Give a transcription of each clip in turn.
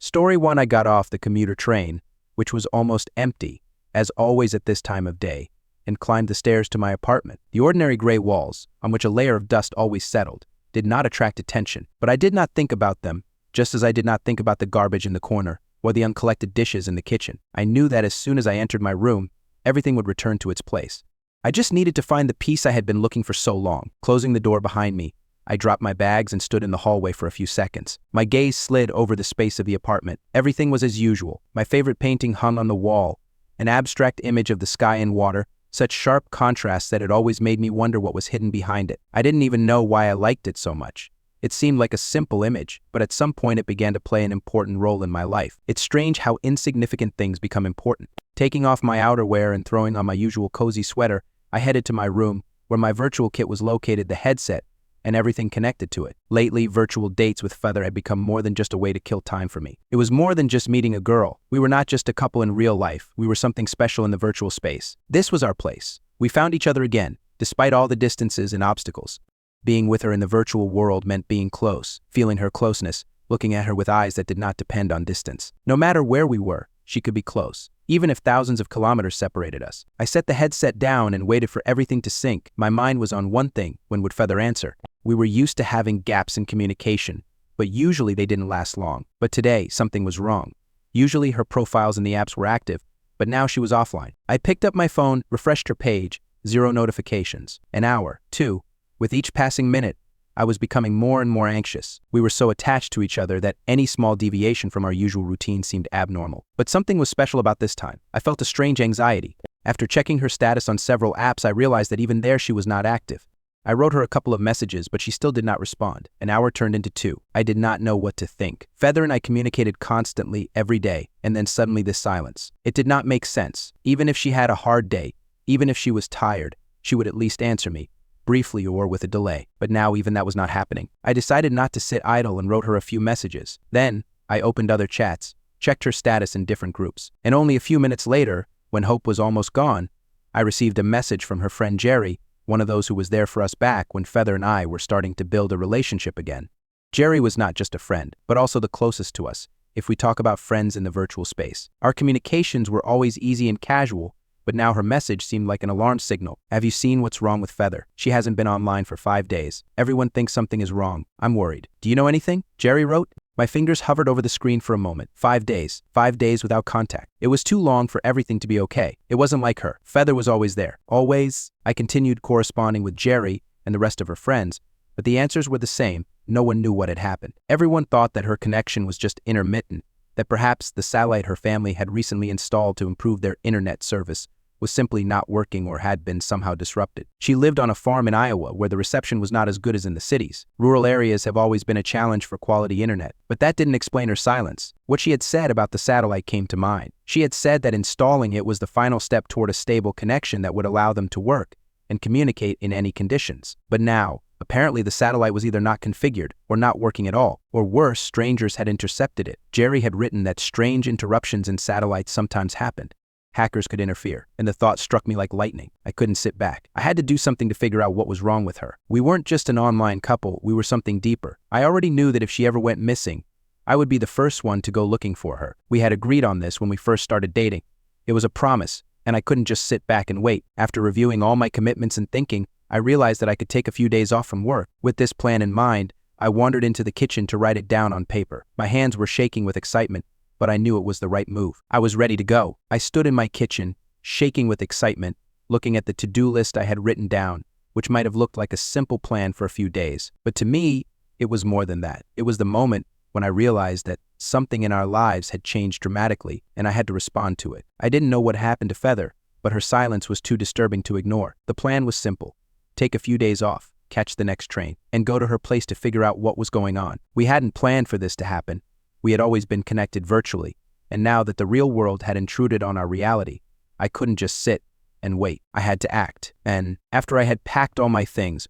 Story 1. I got off the commuter train, which was almost empty, as always at this time of day, and climbed the stairs to my apartment. The ordinary gray walls, on which a layer of dust always settled, did not attract attention, but I did not think about them, just as I did not think about the garbage in the corner or the uncollected dishes in the kitchen. I knew that as soon as I entered my room, everything would return to its place. I just needed to find the peace I had been looking for so long. Closing the door behind me, I dropped my bags and stood in the hallway for a few seconds. My gaze slid over the space of the apartment. Everything was as usual. My favorite painting hung on the wall, an abstract image of the sky and water, such sharp contrasts that it always made me wonder what was hidden behind it. I didn't even know why I liked it so much. It seemed like a simple image, but at some point it began to play an important role in my life. It's strange how insignificant things become important. Taking off my outerwear and throwing on my usual cozy sweater, I headed to my room, where my virtual kit was located, the headset, and everything connected to it. Lately, virtual dates with Feather had become more than just a way to kill time for me. It was more than just meeting a girl. We were not just a couple in real life. We were something special in the virtual space. This was our place. We found each other again, despite all the distances and obstacles. Being with her in the virtual world meant being close, feeling her closeness, looking at her with eyes that did not depend on distance. No matter where we were, she could be close, even if thousands of kilometers separated us. I set the headset down and waited for everything to sync. My mind was on one thing: when would Feather answer? We were used to having gaps in communication, but usually they didn't last long. But today, something was wrong. Usually her profiles in the apps were active, but now she was offline. I picked up my phone, refreshed her page, 0 notifications. An hour, 2. With each passing minute, I was becoming more and more anxious. We were so attached to each other that any small deviation from our usual routine seemed abnormal. But something was special about this time. I felt a strange anxiety. After checking her status on several apps, I realized that even there she was not active. I wrote her a couple of messages, but she still did not respond. An hour turned into 2. I did not know what to think. Feather and I communicated constantly every day, and then suddenly this silence. It did not make sense. Even if she had a hard day, even if she was tired, she would at least answer me, briefly or with a delay. But now even that was not happening. I decided not to sit idle and wrote her a few messages. Then, I opened other chats, checked her status in different groups. And only a few minutes later, when hope was almost gone, I received a message from her friend Jerry, one of those who was there for us back when Feather and I were starting to build a relationship again. Jerry was not just a friend, but also the closest to us, if we talk about friends in the virtual space. Our communications were always easy and casual, but now her message seemed like an alarm signal. Have you seen what's wrong with Feather? She hasn't been online for 5 days. Everyone thinks something is wrong. I'm worried. Do you know anything? Jerry wrote. My fingers hovered over the screen for a moment. 5 days. 5 days without contact. It was too long for everything to be okay. It wasn't like her. Feather was always there. Always. I continued corresponding with Jerry and the rest of her friends, but the answers were the same. No one knew what had happened. Everyone thought that her connection was just intermittent, that perhaps the satellite her family had recently installed to improve their internet service was simply not working or had been somehow disrupted. She lived on a farm in Iowa where the reception was not as good as in the cities. Rural areas have always been a challenge for quality internet, but that didn't explain her silence. What she had said about the satellite came to mind. She had said that installing it was the final step toward a stable connection that would allow them to work and communicate in any conditions. But now, apparently the satellite was either not configured or not working at all, or worse, strangers had intercepted it. Jerry had written that strange interruptions in satellites sometimes happened. Hackers could interfere, and the thought struck me like lightning. I couldn't sit back. I had to do something to figure out what was wrong with her. We weren't just an online couple, we were something deeper. I already knew that if she ever went missing, I would be the first one to go looking for her. We had agreed on this when we first started dating. It was a promise, and I couldn't just sit back and wait. After reviewing all my commitments and thinking, I realized that I could take a few days off from work. With this plan in mind, I wandered into the kitchen to write it down on paper. My hands were shaking with excitement, but I knew it was the right move. I was ready to go. I stood in my kitchen, shaking with excitement, looking at the to-do list I had written down, which might have looked like a simple plan for a few days. But to me, it was more than that. It was the moment when I realized that something in our lives had changed dramatically, and I had to respond to it. I didn't know what happened to Feather, but her silence was too disturbing to ignore. The plan was simple. Take a few days off, catch the next train, and go to her place to figure out what was going on. We hadn't planned for this to happen. We had always been connected virtually, and now that the real world had intruded on our reality, I couldn't just sit and wait. I had to act. And after I had packed all my things,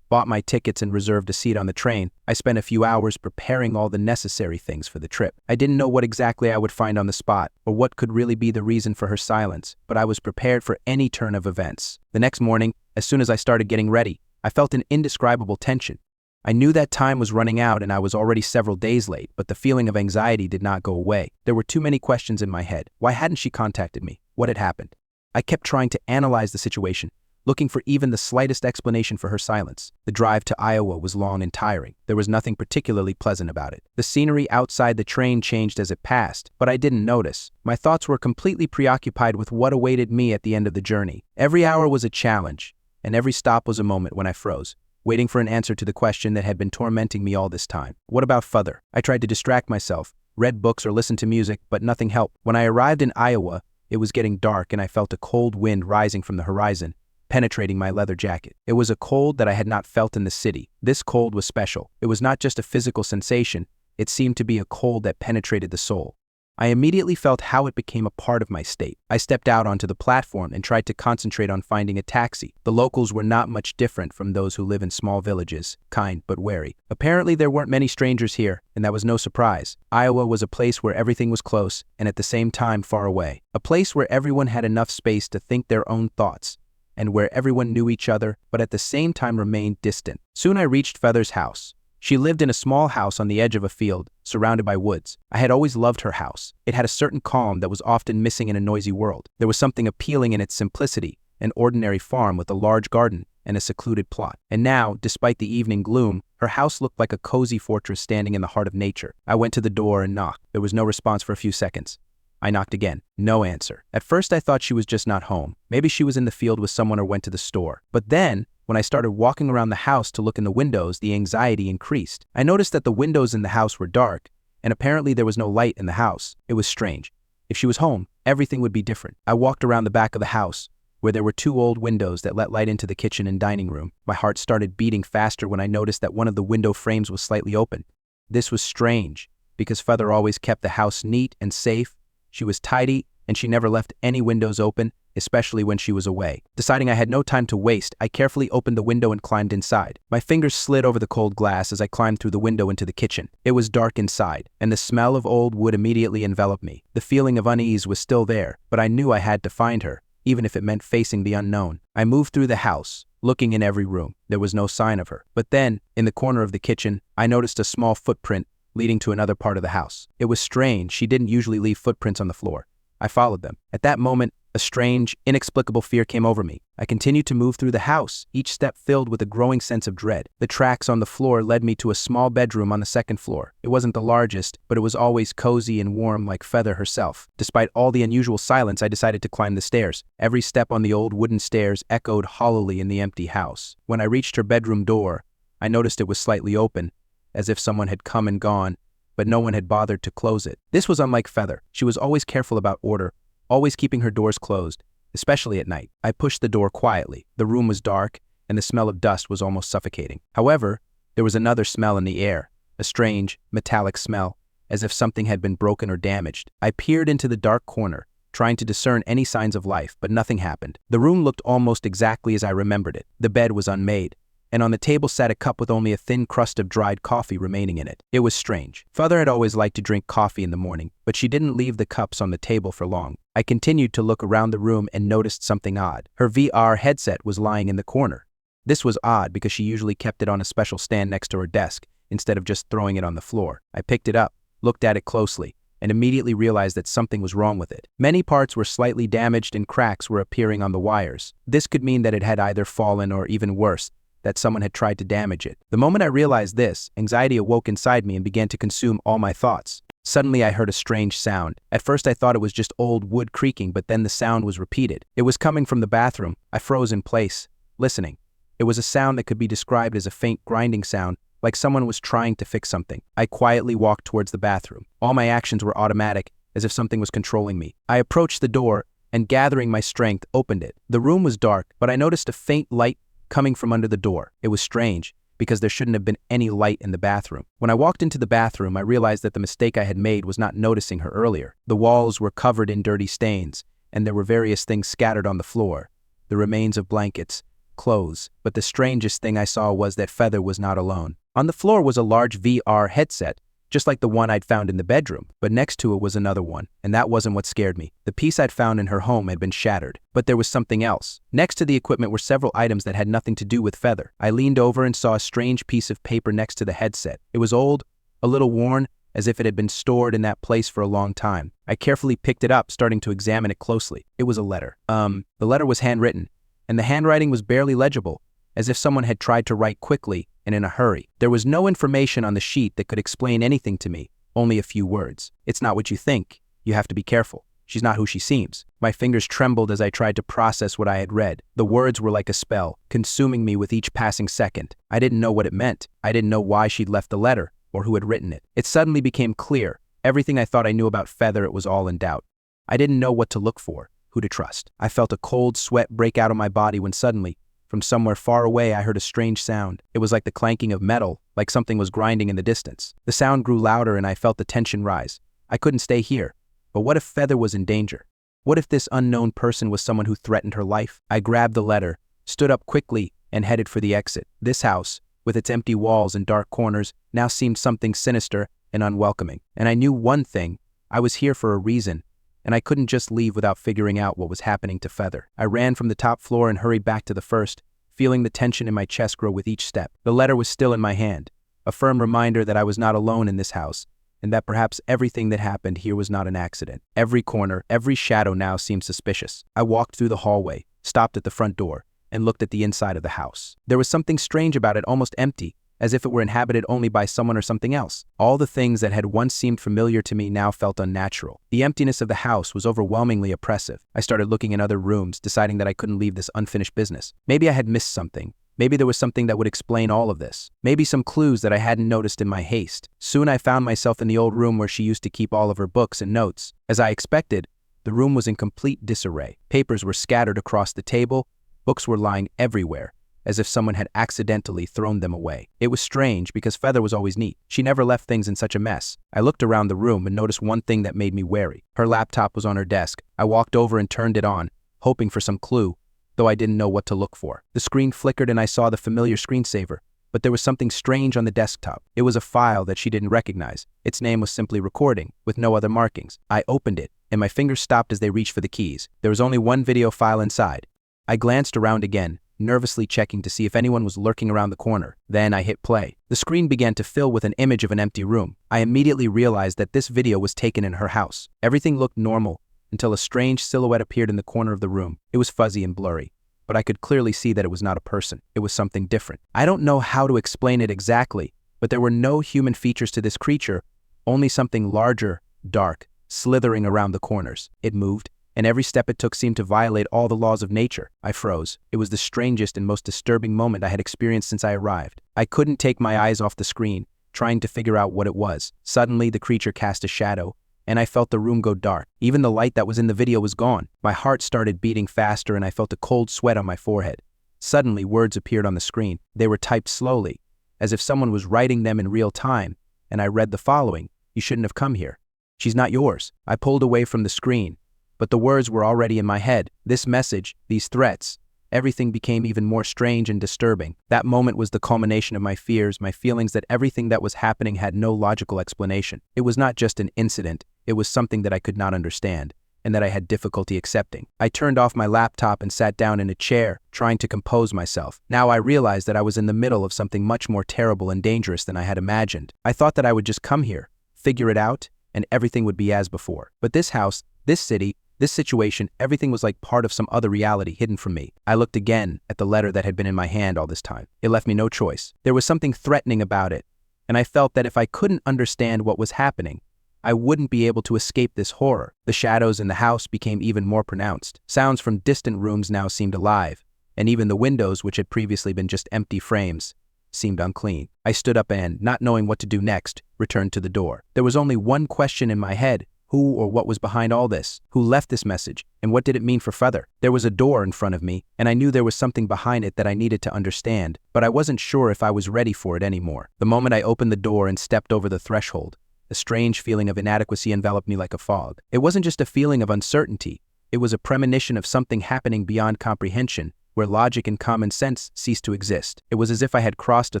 bought my tickets and reserved a seat on the train, I spent a few hours preparing all the necessary things for the trip. I didn't know what exactly I would find on the spot, or what could really be the reason for her silence, but I was prepared for any turn of events. The next morning, as soon as I started getting ready, I felt an indescribable tension. I knew that time was running out and I was already several days late, but the feeling of anxiety did not go away. There were too many questions in my head. Why hadn't she contacted me? What had happened? I kept trying to analyze the situation, looking for even the slightest explanation for her silence. The drive to Iowa was long and tiring. There was nothing particularly pleasant about it. The scenery outside the train changed as it passed, but I didn't notice. My thoughts were completely preoccupied with what awaited me at the end of the journey. Every hour was a challenge, and every stop was a moment when I froze, waiting for an answer to the question that had been tormenting me all this time. What about Father? I tried to distract myself, read books or listened to music, but nothing helped. When I arrived in Iowa, it was getting dark and I felt a cold wind rising from the horizon, penetrating my leather jacket. It was a cold that I had not felt in the city. This cold was special. It was not just a physical sensation, it seemed to be a cold that penetrated the soul. I immediately felt how it became a part of my state. I stepped out onto the platform and tried to concentrate on finding a taxi. The locals were not much different from those who live in small villages, kind but wary. Apparently there weren't many strangers here, and that was no surprise. Iowa was a place where everything was close and at the same time far away. A place where everyone had enough space to think their own thoughts, and where everyone knew each other, but at the same time remained distant. Soon I reached Feather's house. She lived in a small house on the edge of a field, surrounded by woods. I had always loved her house. It had a certain calm that was often missing in a noisy world. There was something appealing in its simplicity, an ordinary farm with a large garden and a secluded plot. And now, despite the evening gloom, her house looked like a cozy fortress standing in the heart of nature. I went to the door and knocked. There was no response for a few seconds. I knocked again. No answer. At first I thought she was just not home. Maybe she was in the field with someone or went to the store. But then, when I started walking around the house to look in the windows, the anxiety increased. I noticed that the windows in the house were dark, and apparently there was no light in the house. It was strange. If she was home, everything would be different. I walked around the back of the house, where there were two old windows that let light into the kitchen and dining room. My heart started beating faster when I noticed that one of the window frames was slightly open. This was strange, because Feather always kept the house neat and safe. She was tidy, and she never left any windows open, especially when she was away. Deciding I had no time to waste, I carefully opened the window and climbed inside. My fingers slid over the cold glass as I climbed through the window into the kitchen. It was dark inside, and the smell of old wood immediately enveloped me. The feeling of unease was still there, but I knew I had to find her, even if it meant facing the unknown. I moved through the house, looking in every room. There was no sign of her. But then, in the corner of the kitchen, I noticed a small footprint leading to another part of the house. It was strange. She didn't usually leave footprints on the floor. I followed them. At that moment, a strange, inexplicable fear came over me. I continued to move through the house, each step filled with a growing sense of dread. The tracks on the floor led me to a small bedroom on the second floor. It wasn't the largest, but it was always cozy and warm like Feather herself. Despite all the unusual silence, I decided to climb the stairs. Every step on the old wooden stairs echoed hollowly in the empty house. When I reached her bedroom door, I noticed it was slightly open, as if someone had come and gone, but no one had bothered to close it. This was unlike Feather. She was always careful about order, always keeping her doors closed, especially at night. I pushed the door quietly. The room was dark, and the smell of dust was almost suffocating. However, there was another smell in the air, a strange, metallic smell, as if something had been broken or damaged. I peered into the dark corner, trying to discern any signs of life, but nothing happened. The room looked almost exactly as I remembered it. The bed was unmade, and on the table sat a cup with only a thin crust of dried coffee remaining in it. It was strange. Feather had always liked to drink coffee in the morning, but she didn't leave the cups on the table for long. I continued to look around the room and noticed something odd. Her VR headset was lying in the corner. This was odd because she usually kept it on a special stand next to her desk, instead of just throwing it on the floor. I picked it up, looked at it closely, and immediately realized that something was wrong with it. Many parts were slightly damaged and cracks were appearing on the wires. This could mean that it had either fallen or, even worse, that someone had tried to damage it. The moment I realized this, anxiety awoke inside me and began to consume all my thoughts. Suddenly I heard a strange sound. At first I thought it was just old wood creaking, but then the sound was repeated. It was coming from the bathroom. I froze in place, listening. It was a sound that could be described as a faint grinding sound, like someone was trying to fix something. I quietly walked towards the bathroom. All my actions were automatic, as if something was controlling me. I approached the door and, gathering my strength, opened it. The room was dark, but I noticed a faint light coming from under the door. It was strange, because there shouldn't have been any light in the bathroom. When I walked into the bathroom, I realized that the mistake I had made was not noticing her earlier. The walls were covered in dirty stains, and there were various things scattered on the floor. The remains of blankets, clothes, but the strangest thing I saw was that Feather was not alone. On the floor was a large VR headset, just like the one I'd found in the bedroom, but next to it was another one, and that wasn't what scared me. The piece I'd found in her home had been shattered, but there was something else. Next to the equipment were several items that had nothing to do with Feather. I leaned over and saw a strange piece of paper next to the headset. It was old, a little worn, as if it had been stored in that place for a long time. I carefully picked it up, starting to examine it closely. It was a letter. The letter was handwritten, and the handwriting was barely legible, as if someone had tried to write quickly and in a hurry. There was no information on the sheet that could explain anything to me, only a few words. "It's not what you think. You have to be careful. She's not who she seems." My fingers trembled as I tried to process what I had read. The words were like a spell, consuming me with each passing second. I didn't know what it meant. I didn't know why she'd left the letter, or who had written it. It suddenly became clear. Everything I thought I knew about Feather, it was all in doubt. I didn't know what to look for, who to trust. I felt a cold sweat break out of my body when suddenly, from somewhere far away, I heard a strange sound. It was like the clanking of metal, like something was grinding in the distance. The sound grew louder and I felt the tension rise. I couldn't stay here. But what if Feather was in danger? What if this unknown person was someone who threatened her life? I grabbed the letter, stood up quickly, and headed for the exit. This house, with its empty walls and dark corners, now seemed something sinister and unwelcoming. And I knew one thing: I was here for a reason, and I couldn't just leave without figuring out what was happening to Feather. I ran from the top floor and hurried back to the first, feeling the tension in my chest grow with each step. The letter was still in my hand, a firm reminder that I was not alone in this house, and that perhaps everything that happened here was not an accident. Every corner, every shadow now seemed suspicious. I walked through the hallway, stopped at the front door, and looked at the inside of the house. There was something strange about it, almost empty, as if it were inhabited only by someone or something else. All the things that had once seemed familiar to me now felt unnatural. The emptiness of the house was overwhelmingly oppressive. I started looking in other rooms, deciding that I couldn't leave this unfinished business. Maybe I had missed something. Maybe there was something that would explain all of this. Maybe some clues that I hadn't noticed in my haste. Soon I found myself in the old room where she used to keep all of her books and notes. As I expected, the room was in complete disarray. Papers were scattered across the table. Books were lying everywhere, as if someone had accidentally thrown them away. It was strange because Feather was always neat. She never left things in such a mess. I looked around the room and noticed one thing that made me wary. Her laptop was on her desk. I walked over and turned it on, hoping for some clue, though I didn't know what to look for. The screen flickered and I saw the familiar screensaver, but there was something strange on the desktop. It was a file that she didn't recognize. Its name was simply recording, with no other markings. I opened it, and my fingers stopped as they reached for the keys. There was only one video file inside. I glanced around again, nervously checking to see if anyone was lurking around the corner. Then I hit play. The screen began to fill with an image of an empty room. I immediately realized that this video was taken in her house. Everything looked normal until a strange silhouette appeared in the corner of the room. It was fuzzy and blurry, but I could clearly see that it was not a person. It was something different. I don't know how to explain it exactly, but there were no human features to this creature, only something larger, dark, slithering around the corners. It moved, and every step it took seemed to violate all the laws of nature. I froze. It was the strangest and most disturbing moment I had experienced since I arrived. I couldn't take my eyes off the screen, trying to figure out what it was. Suddenly, the creature cast a shadow, and I felt the room go dark. Even the light that was in the video was gone. My heart started beating faster, and I felt a cold sweat on my forehead. Suddenly, words appeared on the screen. They were typed slowly, as if someone was writing them in real time, and I read the following: "You shouldn't have come here. She's not yours." I pulled away from the screen, but the words were already in my head. This message, these threats, everything became even more strange and disturbing. That moment was the culmination of my fears, my feelings that everything that was happening had no logical explanation. It was not just an incident, it was something that I could not understand, and that I had difficulty accepting. I turned off my laptop and sat down in a chair, trying to compose myself. Now I realized that I was in the middle of something much more terrible and dangerous than I had imagined. I thought that I would just come here, figure it out, and everything would be as before. But this house, this city, this situation, everything was like part of some other reality hidden from me. I looked again at the letter that had been in my hand all this time. It left me no choice. There was something threatening about it, and I felt that if I couldn't understand what was happening, I wouldn't be able to escape this horror. The shadows in the house became even more pronounced. Sounds from distant rooms now seemed alive, and even the windows, which had previously been just empty frames, seemed unclean. I stood up and, not knowing what to do next, returned to the door. There was only one question in my head: who or what was behind all this? Who left this message? And what did it mean for Feather? There was a door in front of me, and I knew there was something behind it that I needed to understand, but I wasn't sure if I was ready for it anymore. The moment I opened the door and stepped over the threshold, a strange feeling of inadequacy enveloped me like a fog. It wasn't just a feeling of uncertainty. It was a premonition of something happening beyond comprehension, where logic and common sense ceased to exist. It was as if I had crossed a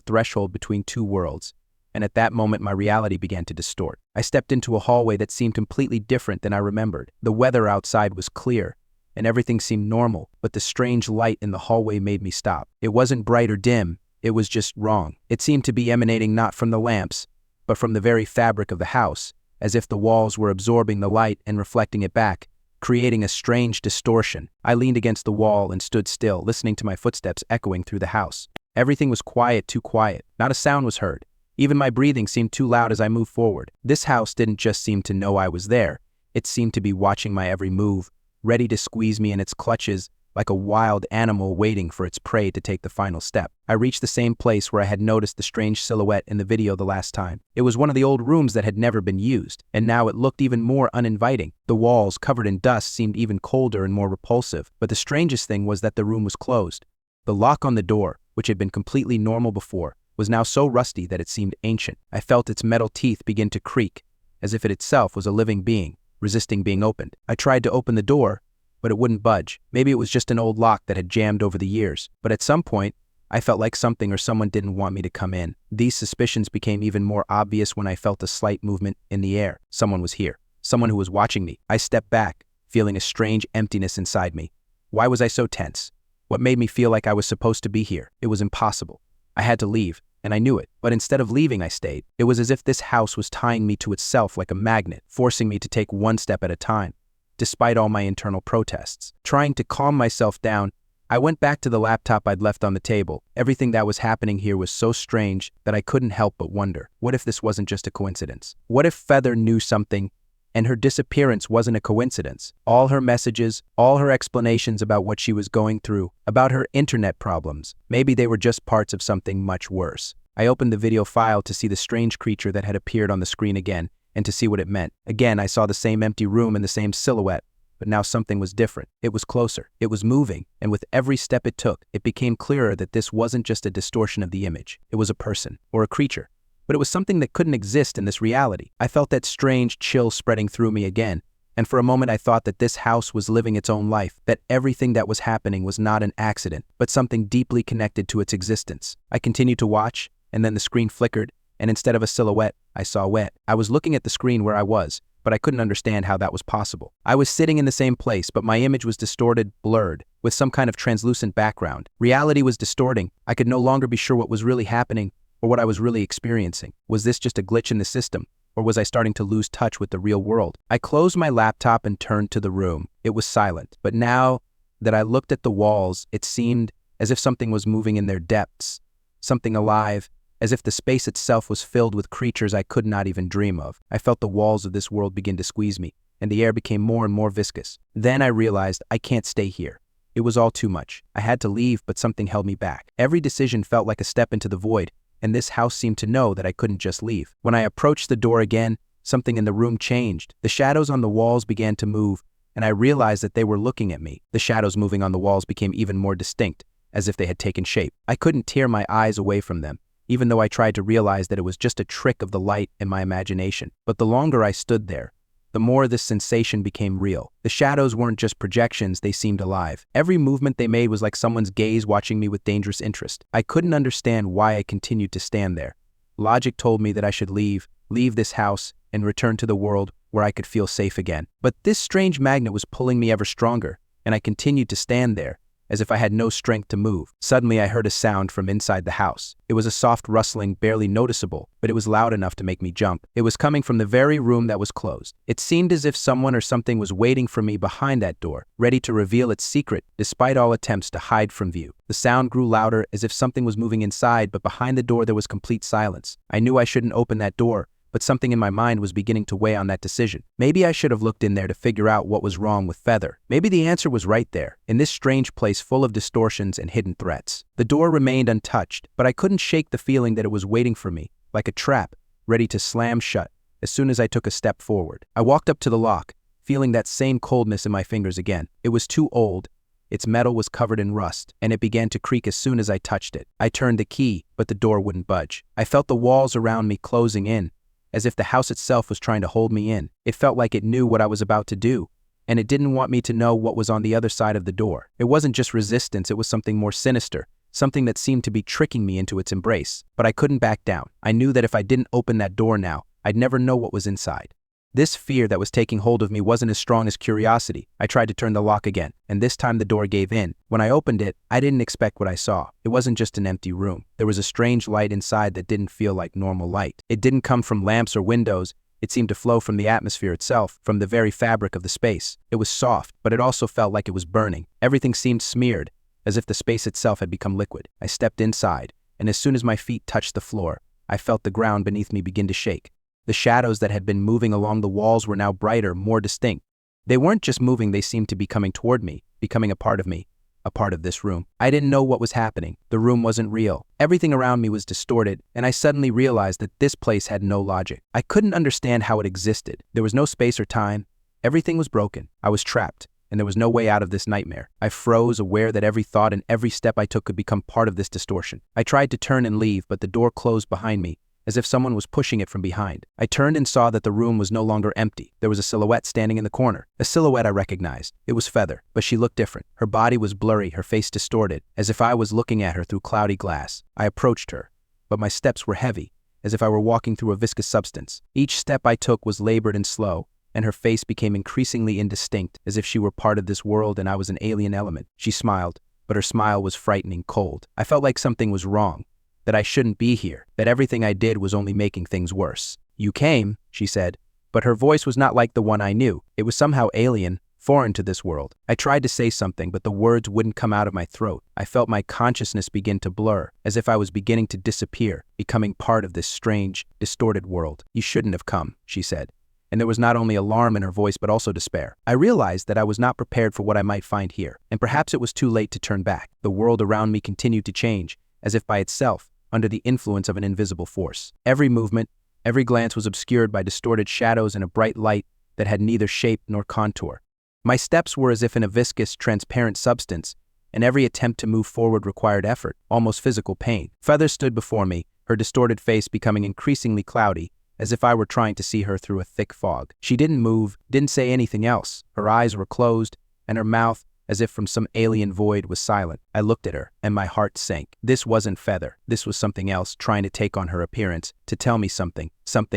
threshold between two worlds, and at that moment my reality began to distort. I stepped into a hallway that seemed completely different than I remembered. The weather outside was clear, and everything seemed normal, but the strange light in the hallway made me stop. It wasn't bright or dim, it was just wrong. It seemed to be emanating not from the lamps, but from the very fabric of the house, as if the walls were absorbing the light and reflecting it back, creating a strange distortion. I leaned against the wall and stood still, listening to my footsteps echoing through the house. Everything was quiet, too quiet. Not a sound was heard. Even my breathing seemed too loud as I moved forward. This house didn't just seem to know I was there. It seemed to be watching my every move, ready to squeeze me in its clutches like a wild animal waiting for its prey to take the final step. I reached the same place where I had noticed the strange silhouette in the video the last time. It was one of the old rooms that had never been used, and now it looked even more uninviting. The walls, covered in dust, seemed even colder and more repulsive, but the strangest thing was that the room was closed. The lock on the door, which had been completely normal before, was now so rusty that it seemed ancient. I felt its metal teeth begin to creak, as if it itself was a living being, resisting being opened. I tried to open the door, but it wouldn't budge. Maybe it was just an old lock that had jammed over the years. But at some point, I felt like something or someone didn't want me to come in. These suspicions became even more obvious when I felt a slight movement in the air. Someone was here. Someone who was watching me. I stepped back, feeling a strange emptiness inside me. Why was I so tense? What made me feel like I was supposed to be here? It was impossible. I had to leave, and I knew it. But instead of leaving, I stayed. It was as if this house was tying me to itself like a magnet, forcing me to take one step at a time. Despite all my internal protests. Trying to calm myself down, I went back to the laptop I'd left on the table. Everything that was happening here was so strange that I couldn't help but wonder, what if this wasn't just a coincidence? What if Feather knew something, and her disappearance wasn't a coincidence? All her messages, all her explanations about what she was going through, about her internet problems, maybe they were just parts of something much worse. I opened the video file to see the strange creature that had appeared on the screen again, and to see what it meant. Again, I saw the same empty room and the same silhouette, but now something was different. It was closer. It was moving, and with every step it took, it became clearer that this wasn't just a distortion of the image. It was a person, or a creature, but it was something that couldn't exist in this reality. I felt that strange chill spreading through me again, and for a moment I thought that this house was living its own life, that everything that was happening was not an accident, but something deeply connected to its existence. I continued to watch, and then the screen flickered, and instead of a silhouette, I saw wet. I was looking at the screen where I was, but I couldn't understand how that was possible. I was sitting in the same place, but my image was distorted, blurred, with some kind of translucent background. Reality was distorting. I could no longer be sure what was really happening or what I was really experiencing. Was this just a glitch in the system, or was I starting to lose touch with the real world? I closed my laptop and turned to the room. It was silent, but now that I looked at the walls, it seemed as if something was moving in their depths, something alive, as if the space itself was filled with creatures I could not even dream of. I felt the walls of this world begin to squeeze me, and the air became more and more viscous. Then I realized I can't stay here. It was all too much. I had to leave, but something held me back. Every decision felt like a step into the void, and this house seemed to know that I couldn't just leave. When I approached the door again, something in the room changed. The shadows on the walls began to move, and I realized that they were looking at me. The shadows moving on the walls became even more distinct, as if they had taken shape. I couldn't tear my eyes away from them, even though I tried to realize that it was just a trick of the light and my imagination. But the longer I stood there, the more this sensation became real. The shadows weren't just projections, they seemed alive. Every movement they made was like someone's gaze watching me with dangerous interest. I couldn't understand why I continued to stand there. Logic told me that I should leave this house, and return to the world where I could feel safe again. But this strange magnet was pulling me ever stronger, and I continued to stand there, as if I had no strength to move. Suddenly I heard a sound from inside the house. It was a soft rustling, barely noticeable, but it was loud enough to make me jump. It was coming from the very room that was closed. It seemed as if someone or something was waiting for me behind that door, ready to reveal its secret, despite all attempts to hide from view. The sound grew louder, as if something was moving inside, but behind the door there was complete silence. I knew I shouldn't open that door, but something in my mind was beginning to weigh on that decision. Maybe I should have looked in there to figure out what was wrong with Feather. Maybe the answer was right there, in this strange place full of distortions and hidden threats. The door remained untouched, but I couldn't shake the feeling that it was waiting for me, like a trap, ready to slam shut as soon as I took a step forward. I walked up to the lock, feeling that same coldness in my fingers again. It was too old. Its metal was covered in rust, and it began to creak as soon as I touched it. I turned the key, but the door wouldn't budge. I felt the walls around me closing in, as if the house itself was trying to hold me in. It felt like it knew what I was about to do, and it didn't want me to know what was on the other side of the door. It wasn't just resistance, it was something more sinister, something that seemed to be tricking me into its embrace. But I couldn't back down. I knew that if I didn't open that door now, I'd never know what was inside. This fear that was taking hold of me wasn't as strong as curiosity. I tried to turn the lock again, and this time the door gave in. When I opened it, I didn't expect what I saw. It wasn't just an empty room. There was a strange light inside that didn't feel like normal light. It didn't come from lamps or windows. It seemed to flow from the atmosphere itself, from the very fabric of the space. It was soft, but it also felt like it was burning. Everything seemed smeared, as if the space itself had become liquid. I stepped inside, and as soon as my feet touched the floor, I felt the ground beneath me begin to shake. The shadows that had been moving along the walls were now brighter, more distinct. They weren't just moving, they seemed to be coming toward me, becoming a part of me, a part of this room. I didn't know what was happening. The room wasn't real. Everything around me was distorted, and I suddenly realized that this place had no logic. I couldn't understand how it existed. There was no space or time. Everything was broken. I was trapped, and there was no way out of this nightmare. I froze, aware that every thought and every step I took could become part of this distortion. I tried to turn and leave, but the door closed behind me, as if someone was pushing it from behind. I turned and saw that the room was no longer empty. There was a silhouette standing in the corner. A silhouette I recognized. It was Feather, but she looked different. Her body was blurry, her face distorted, as if I was looking at her through cloudy glass. I approached her, but my steps were heavy, as if I were walking through a viscous substance. Each step I took was labored and slow, and her face became increasingly indistinct, as if she were part of this world and I was an alien element. She smiled, but her smile was frightening cold. I felt like something was wrong, that I shouldn't be here, that everything I did was only making things worse. "You came," she said, but her voice was not like the one I knew. It was somehow alien, foreign to this world. I tried to say something, but the words wouldn't come out of my throat. I felt my consciousness begin to blur, as if I was beginning to disappear, becoming part of this strange, distorted world. "You shouldn't have come," she said, and there was not only alarm in her voice but also despair. I realized that I was not prepared for what I might find here, and perhaps it was too late to turn back. The world around me continued to change, as if by itself, under the influence of an invisible force. Every movement, every glance was obscured by distorted shadows and a bright light that had neither shape nor contour. My steps were as if in a viscous, transparent substance, and every attempt to move forward required effort, almost physical pain. Feather stood before me, her distorted face becoming increasingly cloudy, as if I were trying to see her through a thick fog. She didn't move, didn't say anything else. Her eyes were closed, and her mouth, as if from some alien void, was silent. I looked at her, and my heart sank. This wasn't Feather. This was something else, trying to take on her appearance, to tell me something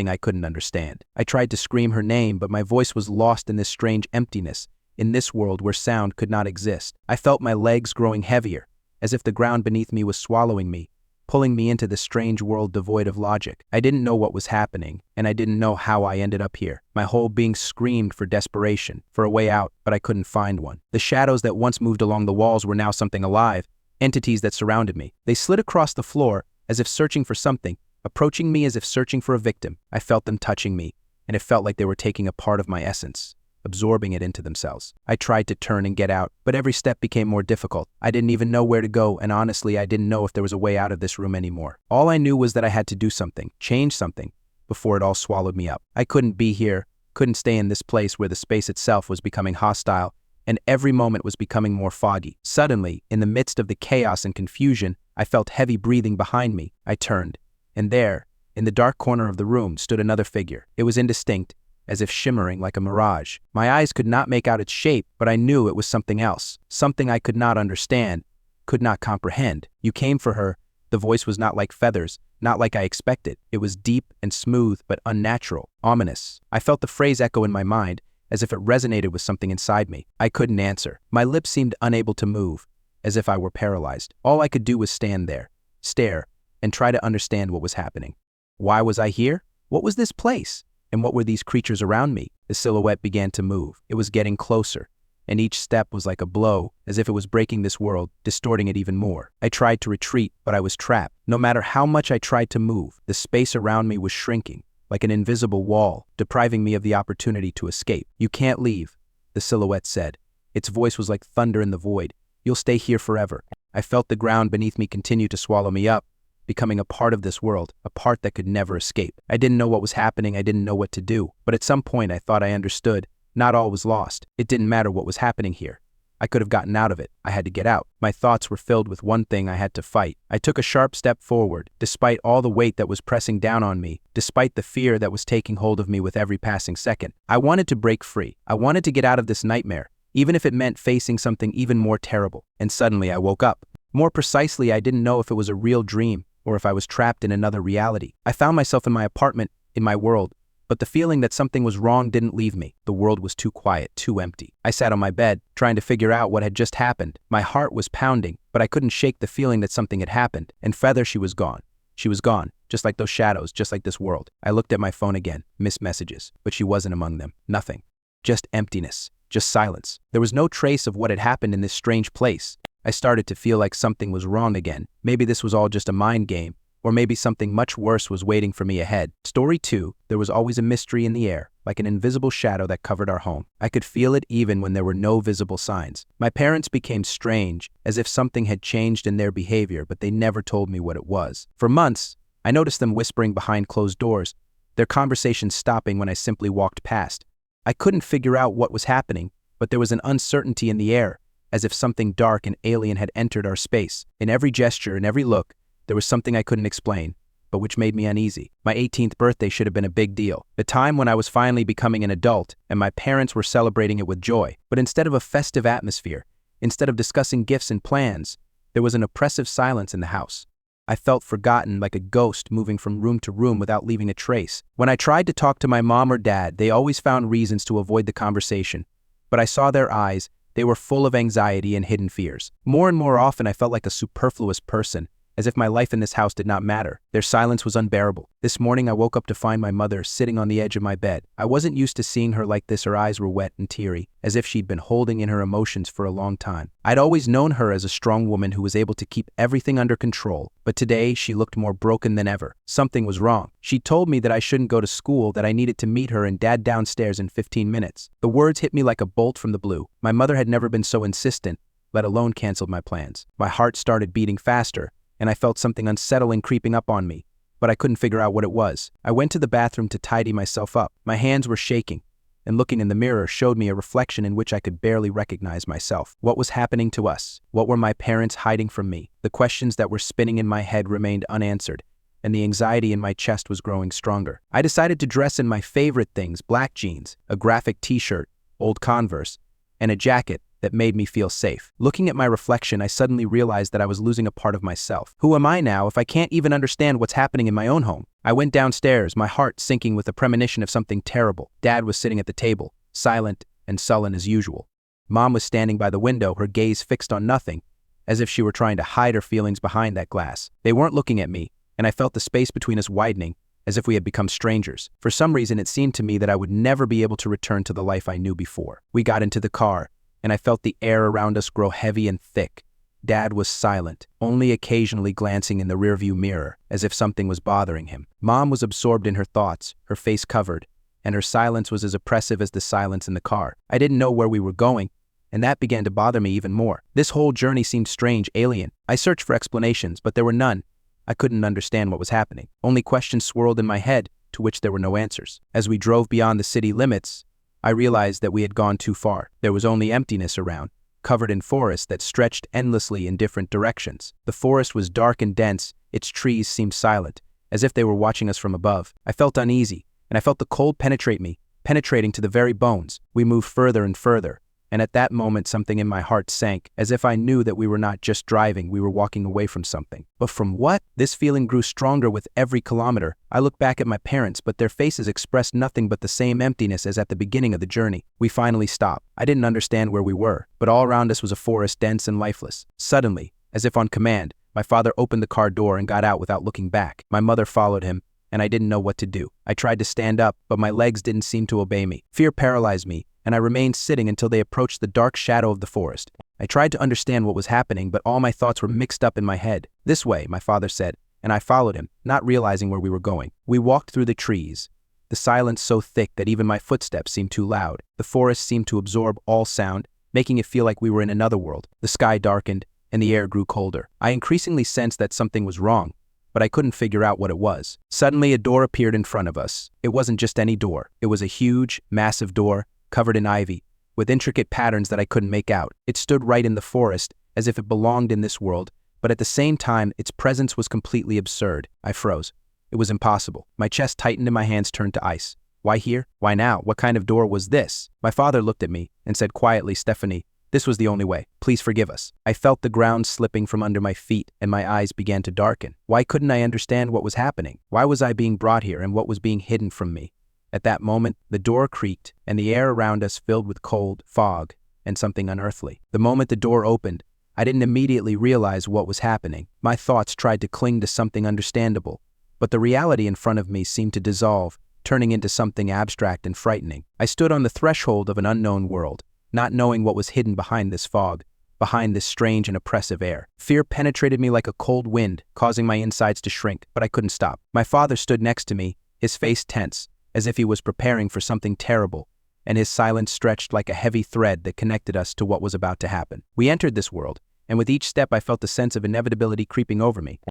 I couldn't understand. I tried to scream her name, but my voice was lost in this strange emptiness, in this world where sound could not exist. I felt my legs growing heavier, as if the ground beneath me was swallowing me, pulling me into this strange world devoid of logic. I didn't know what was happening, and I didn't know how I ended up here. My whole being screamed for desperation, for a way out, but I couldn't find one. The shadows that once moved along the walls were now something alive, entities that surrounded me. They slid across the floor, as if searching for something, approaching me as if searching for a victim. I felt them touching me, and it felt like they were taking a part of my essence, absorbing it into themselves. I tried to turn and get out, but every step became more difficult. I didn't even know where to go, and honestly, I didn't know if there was a way out of this room anymore. All I knew was that I had to do something, change something, before it all swallowed me up. I couldn't be here, couldn't stay in this place where the space itself was becoming hostile, and every moment was becoming more foggy. Suddenly, in the midst of the chaos and confusion, I felt heavy breathing behind me. I turned, and there, in the dark corner of the room, stood another figure. It was indistinct, as if shimmering like a mirage. My eyes could not make out its shape, but I knew it was something else, something I could not understand, could not comprehend. "You came for her." The voice was not like Feather's, not like I expected. It was deep and smooth, but unnatural, ominous. I felt the phrase echo in my mind, as if it resonated with something inside me. I couldn't answer. My lips seemed unable to move, as if I were paralyzed. All I could do was stand there, stare, and try to understand what was happening. Why was I here? What was this place? And what were these creatures around me? The silhouette began to move. It was getting closer, and each step was like a blow, as if it was breaking this world, distorting it even more. I tried to retreat, but I was trapped. No matter how much I tried to move, the space around me was shrinking, like an invisible wall, depriving me of the opportunity to escape. "You can't leave," the silhouette said. Its voice was like thunder in the void. "You'll stay here forever." I felt the ground beneath me continue to swallow me up, becoming a part of this world, a part that could never escape. I didn't know what was happening, I didn't know what to do, but at some point I thought I understood. Not all was lost. It didn't matter what was happening here. I could have gotten out of it. I had to get out. My thoughts were filled with one thing I had to fight. I took a sharp step forward, despite all the weight that was pressing down on me, despite the fear that was taking hold of me with every passing second. I wanted to break free. I wanted to get out of this nightmare, even if it meant facing something even more terrible. And suddenly I woke up. More precisely, I didn't know if it was a real dream or if I was trapped in another reality. I found myself in my apartment, in my world, but the feeling that something was wrong didn't leave me. The world was too quiet, too empty. I sat on my bed, trying to figure out what had just happened. My heart was pounding, but I couldn't shake the feeling that something had happened. And Feather, she was gone. She was gone, just like those shadows, just like this world. I looked at my phone again, missed messages, but she wasn't among them. Nothing. Just emptiness. Just silence. There was no trace of what had happened in this strange place. I started to feel like something was wrong again. Maybe this was all just a mind game, or maybe something much worse was waiting for me ahead. Story 2, there was always a mystery in the air, like an invisible shadow that covered our home. I could feel it even when there were no visible signs. My parents became strange, as if something had changed in their behavior, but they never told me what it was. For months, I noticed them whispering behind closed doors, their conversations stopping when I simply walked past. I couldn't figure out what was happening, but there was an uncertainty in the air, as if something dark and alien had entered our space. In every gesture, in every look, there was something I couldn't explain, but which made me uneasy. My 18th birthday should have been a big deal, the time when I was finally becoming an adult, and my parents were celebrating it with joy. But instead of a festive atmosphere, instead of discussing gifts and plans, there was an oppressive silence in the house. I felt forgotten, like a ghost moving from room to room without leaving a trace. When I tried to talk to my mom or dad, they always found reasons to avoid the conversation. But I saw their eyes, they were full of anxiety and hidden fears. More and more often, I felt like a superfluous person, as if my life in this house did not matter. Their silence was unbearable. This morning I woke up to find my mother sitting on the edge of my bed. I wasn't used to seeing her like this. Her eyes were wet and teary, as if she'd been holding in her emotions for a long time. I'd always known her as a strong woman who was able to keep everything under control, but today she looked more broken than ever. Something was wrong. She told me that I shouldn't go to school, that I needed to meet her and Dad downstairs in 15 minutes. The words hit me like a bolt from the blue. My mother had never been so insistent, let alone canceled my plans. My heart started beating faster, and I felt something unsettling creeping up on me, but I couldn't figure out what it was. I went to the bathroom to tidy myself up. My hands were shaking, and looking in the mirror showed me a reflection in which I could barely recognize myself. What was happening to us? What were my parents hiding from me? The questions that were spinning in my head remained unanswered, and the anxiety in my chest was growing stronger. I decided to dress in my favorite things: black jeans, a graphic t-shirt, old Converse, and a jacket that made me feel safe. Looking at my reflection, I suddenly realized that I was losing a part of myself. Who am I now if I can't even understand what's happening in my own home? I went downstairs, my heart sinking with a premonition of something terrible. Dad was sitting at the table, silent and sullen as usual. Mom was standing by the window, her gaze fixed on nothing, as if she were trying to hide her feelings behind that glass. They weren't looking at me, and I felt the space between us widening, as if we had become strangers. For some reason, it seemed to me that I would never be able to return to the life I knew before. We got into the car, and I felt the air around us grow heavy and thick. Dad was silent, only occasionally glancing in the rearview mirror, as if something was bothering him. Mom was absorbed in her thoughts, her face covered, and her silence was as oppressive as the silence in the car. I didn't know where we were going, and that began to bother me even more. This whole journey seemed strange, alien. I searched for explanations, but there were none. I couldn't understand what was happening. Only questions swirled in my head, to which there were no answers. As we drove beyond the city limits, I realized that we had gone too far. There was only emptiness around, covered in forest that stretched endlessly in different directions. The forest was dark and dense, its trees seemed silent, as if they were watching us from above. I felt uneasy, and I felt the cold penetrate me, penetrating to the very bones. We moved further and further, and at that moment something in my heart sank, as if I knew that we were not just driving, we were walking away from something. But from what? This feeling grew stronger with every kilometer. I looked back at my parents, but their faces expressed nothing but the same emptiness as at the beginning of the journey. We finally stopped. I didn't understand where we were, but all around us was a forest dense and lifeless. Suddenly, as if on command, my father opened the car door and got out without looking back. My mother followed him, and I didn't know what to do. I tried to stand up, but my legs didn't seem to obey me. Fear paralyzed me, and I remained sitting until they approached the dark shadow of the forest. I tried to understand what was happening, but all my thoughts were mixed up in my head. "This way," my father said, and I followed him, not realizing where we were going. We walked through the trees, the silence so thick that even my footsteps seemed too loud. The forest seemed to absorb all sound, making it feel like we were in another world. The sky darkened, and the air grew colder. I increasingly sensed that something was wrong, but I couldn't figure out what it was. Suddenly, a door appeared in front of us. It wasn't just any door. It was a huge, massive door, covered in ivy, with intricate patterns that I couldn't make out. It stood right in the forest, as if it belonged in this world, but at the same time, its presence was completely absurd. I froze. It was impossible. My chest tightened and my hands turned to ice. Why here? Why now? What kind of door was this? My father looked at me and said quietly, "Stephanie, This was the only way. Please forgive us. I felt the ground slipping from under my feet, and my eyes began to darken. Why couldn't I understand what was happening? Why was I being brought here, and what was being hidden from me? At that moment, the door creaked, and the air around us filled with cold, fog, and something unearthly. The moment the door opened, I didn't immediately realize what was happening. My thoughts tried to cling to something understandable, but the reality in front of me seemed to dissolve, turning into something abstract and frightening. I stood on the threshold of an unknown world, not knowing what was hidden behind this fog, behind this strange and oppressive air. Fear penetrated me like a cold wind, causing my insides to shrink, but I couldn't stop. My father stood next to me, his face tense, as if he was preparing for something terrible, and his silence stretched like a heavy thread that connected us to what was about to happen. We entered this world, and with each step I felt a sense of inevitability creeping over me.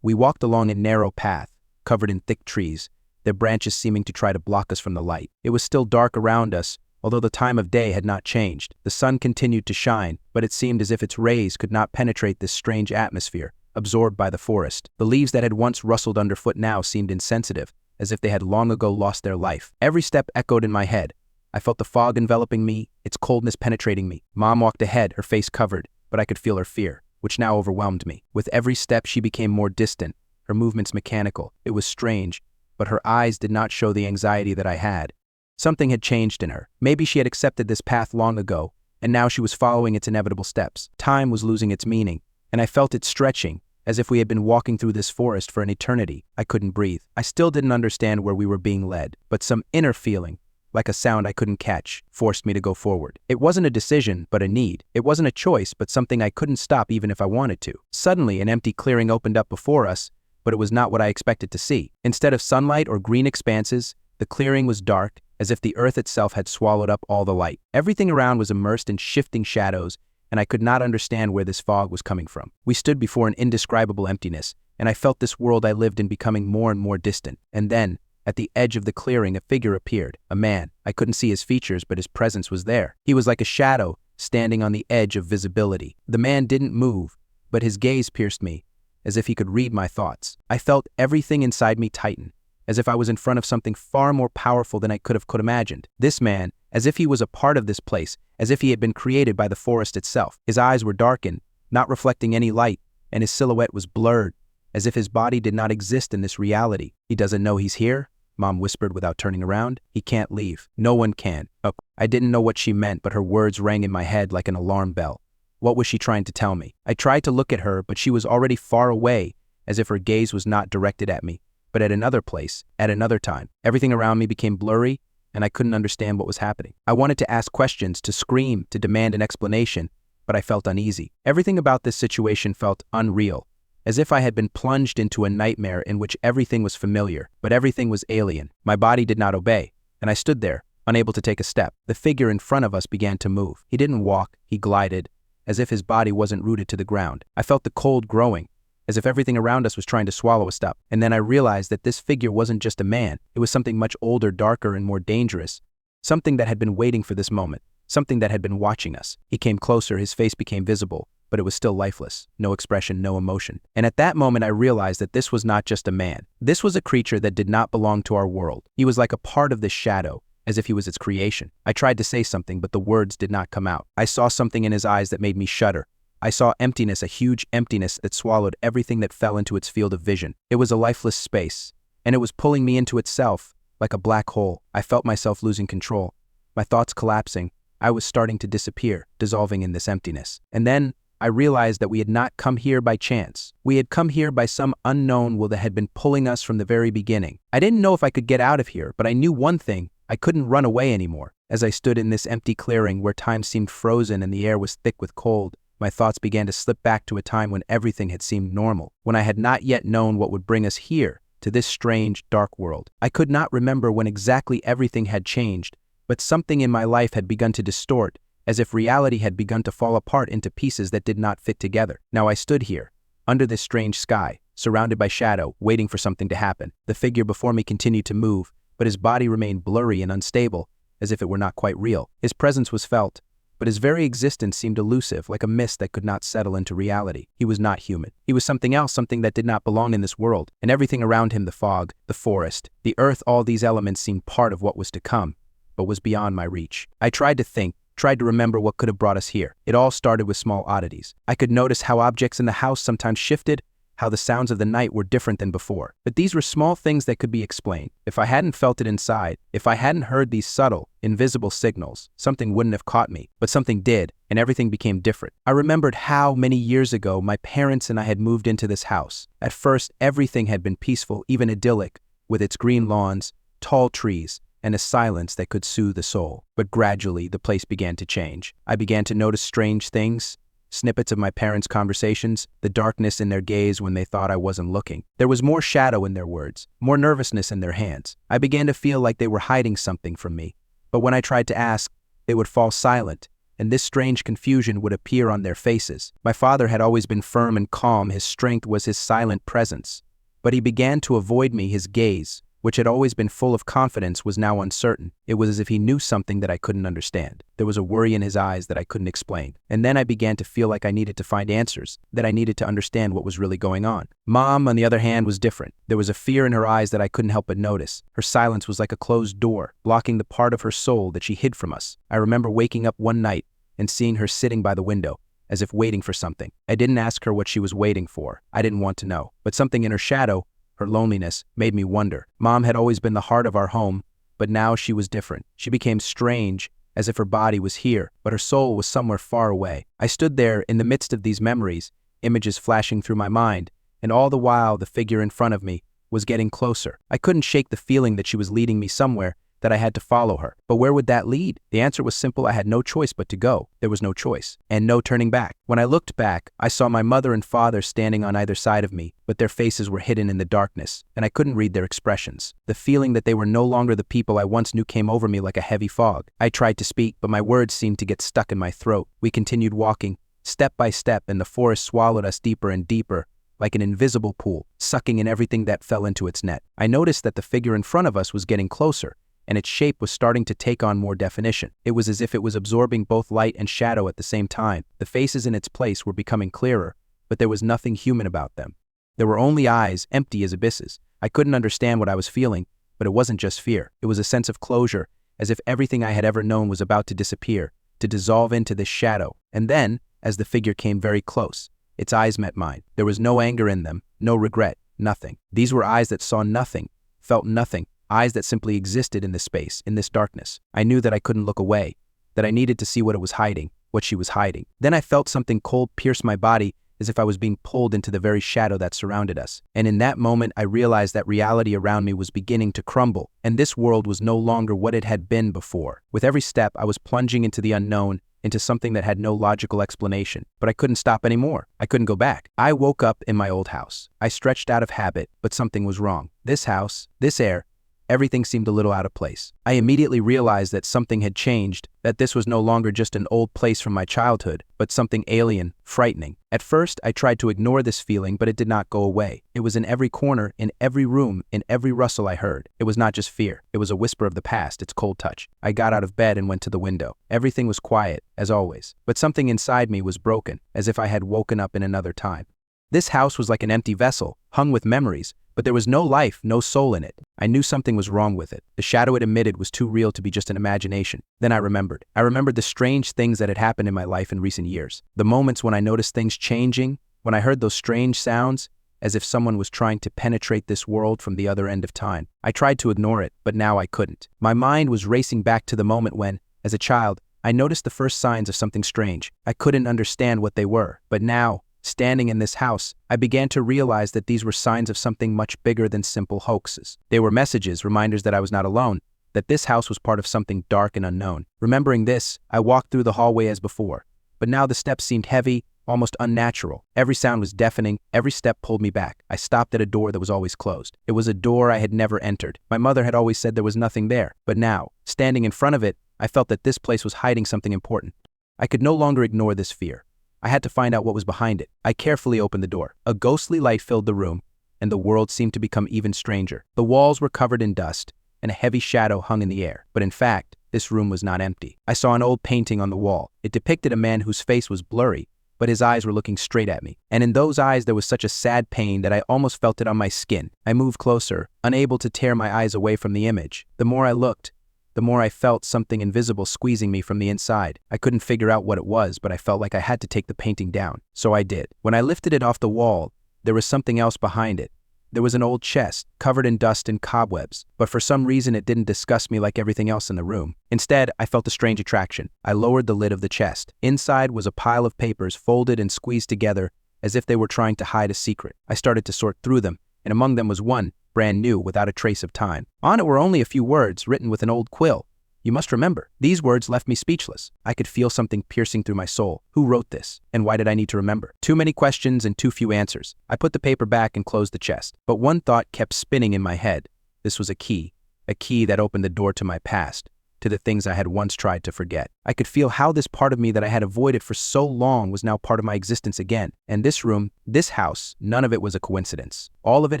We walked along a narrow path, covered in thick trees, their branches seeming to try to block us from the light. It was still dark around us, although the time of day had not changed. The sun continued to shine, but it seemed as if its rays could not penetrate this strange atmosphere, absorbed by the forest. The leaves that had once rustled underfoot now seemed insensitive, as if they had long ago lost their life. Every step echoed in my head. I felt the fog enveloping me, its coldness penetrating me. Mom walked ahead, her face covered, but I could feel her fear, which now overwhelmed me. With every step she became more distant, her movements mechanical. It was strange, but her eyes did not show the anxiety that I had. Something had changed in her. Maybe she had accepted this path long ago, and now she was following its inevitable steps. Time was losing its meaning, and I felt it stretching, as if we had been walking through this forest for an eternity. I couldn't breathe. I still didn't understand where we were being led, but some inner feeling, like a sound I couldn't catch, forced me to go forward. It wasn't a decision, but a need. It wasn't a choice, but something I couldn't stop even if I wanted to. Suddenly, an empty clearing opened up before us, but it was not what I expected to see. Instead of sunlight or green expanses, the clearing was dark, as if the earth itself had swallowed up all the light. Everything around was immersed in shifting shadows, and I could not understand where this fog was coming from. We stood before an indescribable emptiness, and I felt this world I lived in becoming more and more distant. And then, at the edge of the clearing, a figure appeared, a man. I couldn't see his features, but his presence was there. He was like a shadow, standing on the edge of visibility. The man didn't move, but his gaze pierced me, as if he could read my thoughts. I felt everything inside me tighten, as if I was in front of something far more powerful than I could have imagined. This man, as if he was a part of this place, as if he had been created by the forest itself. His eyes were darkened, not reflecting any light, and his silhouette was blurred, as if his body did not exist in this reality. He doesn't know he's here? Mom whispered without turning around. He can't leave. No one can. Oh, I didn't know what she meant, but her words rang in my head like an alarm bell. What was she trying to tell me? I tried to look at her, but she was already far away, as if her gaze was not directed at me, but at another place, at another time. Everything around me became blurry, and I couldn't understand what was happening. I wanted to ask questions, to scream, to demand an explanation, but I felt uneasy. Everything about this situation felt unreal, as if I had been plunged into a nightmare in which everything was familiar, but everything was alien. My body did not obey, and I stood there, unable to take a step. The figure in front of us began to move. He didn't walk, he glided, as if his body wasn't rooted to the ground. I felt the cold growing, as if everything around us was trying to swallow us up. And then I realized that this figure wasn't just a man. It was something much older, darker, and more dangerous. Something that had been waiting for this moment. Something that had been watching us. He came closer, his face became visible, but it was still lifeless. No expression, no emotion. And at that moment I realized that this was not just a man. This was a creature that did not belong to our world. He was like a part of this shadow, as if he was its creation. I tried to say something, but the words did not come out. I saw something in his eyes that made me shudder. I saw emptiness, a huge emptiness that swallowed everything that fell into its field of vision. It was a lifeless space, and it was pulling me into itself, like a black hole. I felt myself losing control, my thoughts collapsing. I was starting to disappear, dissolving in this emptiness. And then I realized that we had not come here by chance. We had come here by some unknown will that had been pulling us from the very beginning. I didn't know if I could get out of here, but I knew one thing: I couldn't run away anymore. As I stood in this empty clearing where time seemed frozen and the air was thick with cold, my thoughts began to slip back to a time when everything had seemed normal, when I had not yet known what would bring us here, to this strange, dark world. I could not remember when exactly everything had changed, but something in my life had begun to distort, as if reality had begun to fall apart into pieces that did not fit together. Now I stood here, under this strange sky, surrounded by shadow, waiting for something to happen. The figure before me continued to move, but his body remained blurry and unstable, as if it were not quite real. His presence was felt, but his very existence seemed elusive, like a mist that could not settle into reality. He was not human. He was something else, something that did not belong in this world. And everything around him, the fog, the forest, the earth, all these elements seemed part of what was to come, but was beyond my reach. I tried to think, tried to remember what could have brought us here. It all started with small oddities. I could notice how objects in the house sometimes shifted, how the sounds of the night were different than before. But these were small things that could be explained. If I hadn't felt it inside, if I hadn't heard these subtle, invisible signals, something wouldn't have caught me. But something did, and everything became different. I remembered how, many years ago, my parents and I had moved into this house. At first, everything had been peaceful, even idyllic, with its green lawns, tall trees, and a silence that could soothe the soul. But gradually, the place began to change. I began to notice strange things, snippets of my parents' conversations, the darkness in their gaze when they thought I wasn't looking. There was more shadow in their words, more nervousness in their hands. I began to feel like they were hiding something from me. But when I tried to ask, they would fall silent, and this strange confusion would appear on their faces. My father had always been firm and calm. His strength was his silent presence. But he began to avoid me. His gaze, which had always been full of confidence, was now uncertain. It was as if he knew something that I couldn't understand. There was a worry in his eyes that I couldn't explain. And then I began to feel like I needed to find answers, that I needed to understand what was really going on. Mom, on the other hand, was different. There was a fear in her eyes that I couldn't help but notice. Her silence was like a closed door, blocking the part of her soul that she hid from us. I remember waking up one night and seeing her sitting by the window, as if waiting for something. I didn't ask her what she was waiting for. I didn't want to know. But something in her shadow, her loneliness, made me wonder. Mom had always been the heart of our home, but now she was different. She became strange, as if her body was here, but her soul was somewhere far away. I stood there in the midst of these memories, images flashing through my mind, and all the while the figure in front of me was getting closer. I couldn't shake the feeling that she was leading me somewhere, that I had to follow her. But where would that lead? The answer was simple. I had no choice but to go. There was no choice, and no turning back. When I looked back, I saw my mother and father standing on either side of me, but their faces were hidden in the darkness, and I couldn't read their expressions. The feeling that they were no longer the people I once knew came over me like a heavy fog. I tried to speak, but my words seemed to get stuck in my throat. We continued walking, step by step, and the forest swallowed us deeper and deeper, like an invisible pool, sucking in everything that fell into its net. I noticed that the figure in front of us was getting closer, and its shape was starting to take on more definition. It was as if it was absorbing both light and shadow at the same time. The faces in its place were becoming clearer, but there was nothing human about them. There were only eyes, empty as abysses. I couldn't understand what I was feeling, but it wasn't just fear. It was a sense of closure, as if everything I had ever known was about to disappear, to dissolve into this shadow. And then, as the figure came very close, its eyes met mine. There was no anger in them, no regret, nothing. These were eyes that saw nothing, felt nothing, eyes that simply existed in this space, in this darkness. I knew that I couldn't look away, that I needed to see what it was hiding, what she was hiding. Then I felt something cold pierce my body, as if I was being pulled into the very shadow that surrounded us. And in that moment, I realized that reality around me was beginning to crumble, and this world was no longer what it had been before. With every step, I was plunging into the unknown, into something that had no logical explanation. But I couldn't stop anymore. I couldn't go back. I woke up in my old house. I stretched out of habit, but something was wrong. This house, this air, everything seemed a little out of place. I immediately realized that something had changed, that this was no longer just an old place from my childhood, but something alien, frightening. At first, I tried to ignore this feeling, but it did not go away. It was in every corner, in every room, in every rustle I heard. It was not just fear. It was a whisper of the past, its cold touch. I got out of bed and went to the window. Everything was quiet, as always, but something inside me was broken, as if I had woken up in another time. This house was like an empty vessel, hung with memories, but there was no life, no soul in it. I knew something was wrong with it. The shadow it emitted was too real to be just an imagination. Then I remembered. I remembered the strange things that had happened in my life in recent years. The moments when I noticed things changing, when I heard those strange sounds, as if someone was trying to penetrate this world from the other end of time. I tried to ignore it, but now I couldn't. My mind was racing back to the moment when, as a child, I noticed the first signs of something strange. I couldn't understand what they were, but now, standing in this house, I began to realize that these were signs of something much bigger than simple hoaxes. They were messages, reminders that I was not alone, that this house was part of something dark and unknown. Remembering this, I walked through the hallway as before, but now the steps seemed heavy, almost unnatural. Every sound was deafening, every step pulled me back. I stopped at a door that was always closed. It was a door I had never entered. My mother had always said there was nothing there, but now, standing in front of it, I felt that this place was hiding something important. I could no longer ignore this fear. I had to find out what was behind it. I carefully opened the door. A ghostly light filled the room, and the world seemed to become even stranger. The walls were covered in dust, and a heavy shadow hung in the air. But in fact, this room was not empty. I saw an old painting on the wall. It depicted a man whose face was blurry, but his eyes were looking straight at me. And in those eyes there was such a sad pain that I almost felt it on my skin. I moved closer, unable to tear my eyes away from the image. The more I looked, the the more I felt something invisible squeezing me from the inside. I couldn't figure out what it was, but I felt like I had to take the painting down. So I did. When I lifted it off the wall, there was something else behind it. There was an old chest, covered in dust and cobwebs, but for some reason it didn't disgust me like everything else in the room. Instead, I felt a strange attraction. I lowered the lid of the chest. Inside was a pile of papers folded and squeezed together as if they were trying to hide a secret. I started to sort through them, and among them was one, brand new, without a trace of time. On it were only a few words written with an old quill. You must remember. These words left me speechless. I could feel something piercing through my soul. Who wrote this? And why did I need to remember? Too many questions and too few answers. I put the paper back and closed the chest. But one thought kept spinning in my head. This was a key that opened the door to my past, to the things I had once tried to forget. I could feel how this part of me that I had avoided for so long was now part of my existence again. And this room, this house, none of it was a coincidence. All of it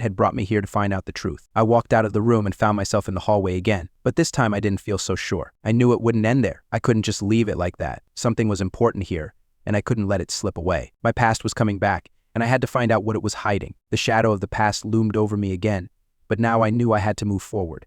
had brought me here to find out the truth. I walked out of the room and found myself in the hallway again. But this time I didn't feel so sure. I knew it wouldn't end there. I couldn't just leave it like that. Something was important here, and I couldn't let it slip away. My past was coming back, and I had to find out what it was hiding. The shadow of the past loomed over me again, but now I knew I had to move forward.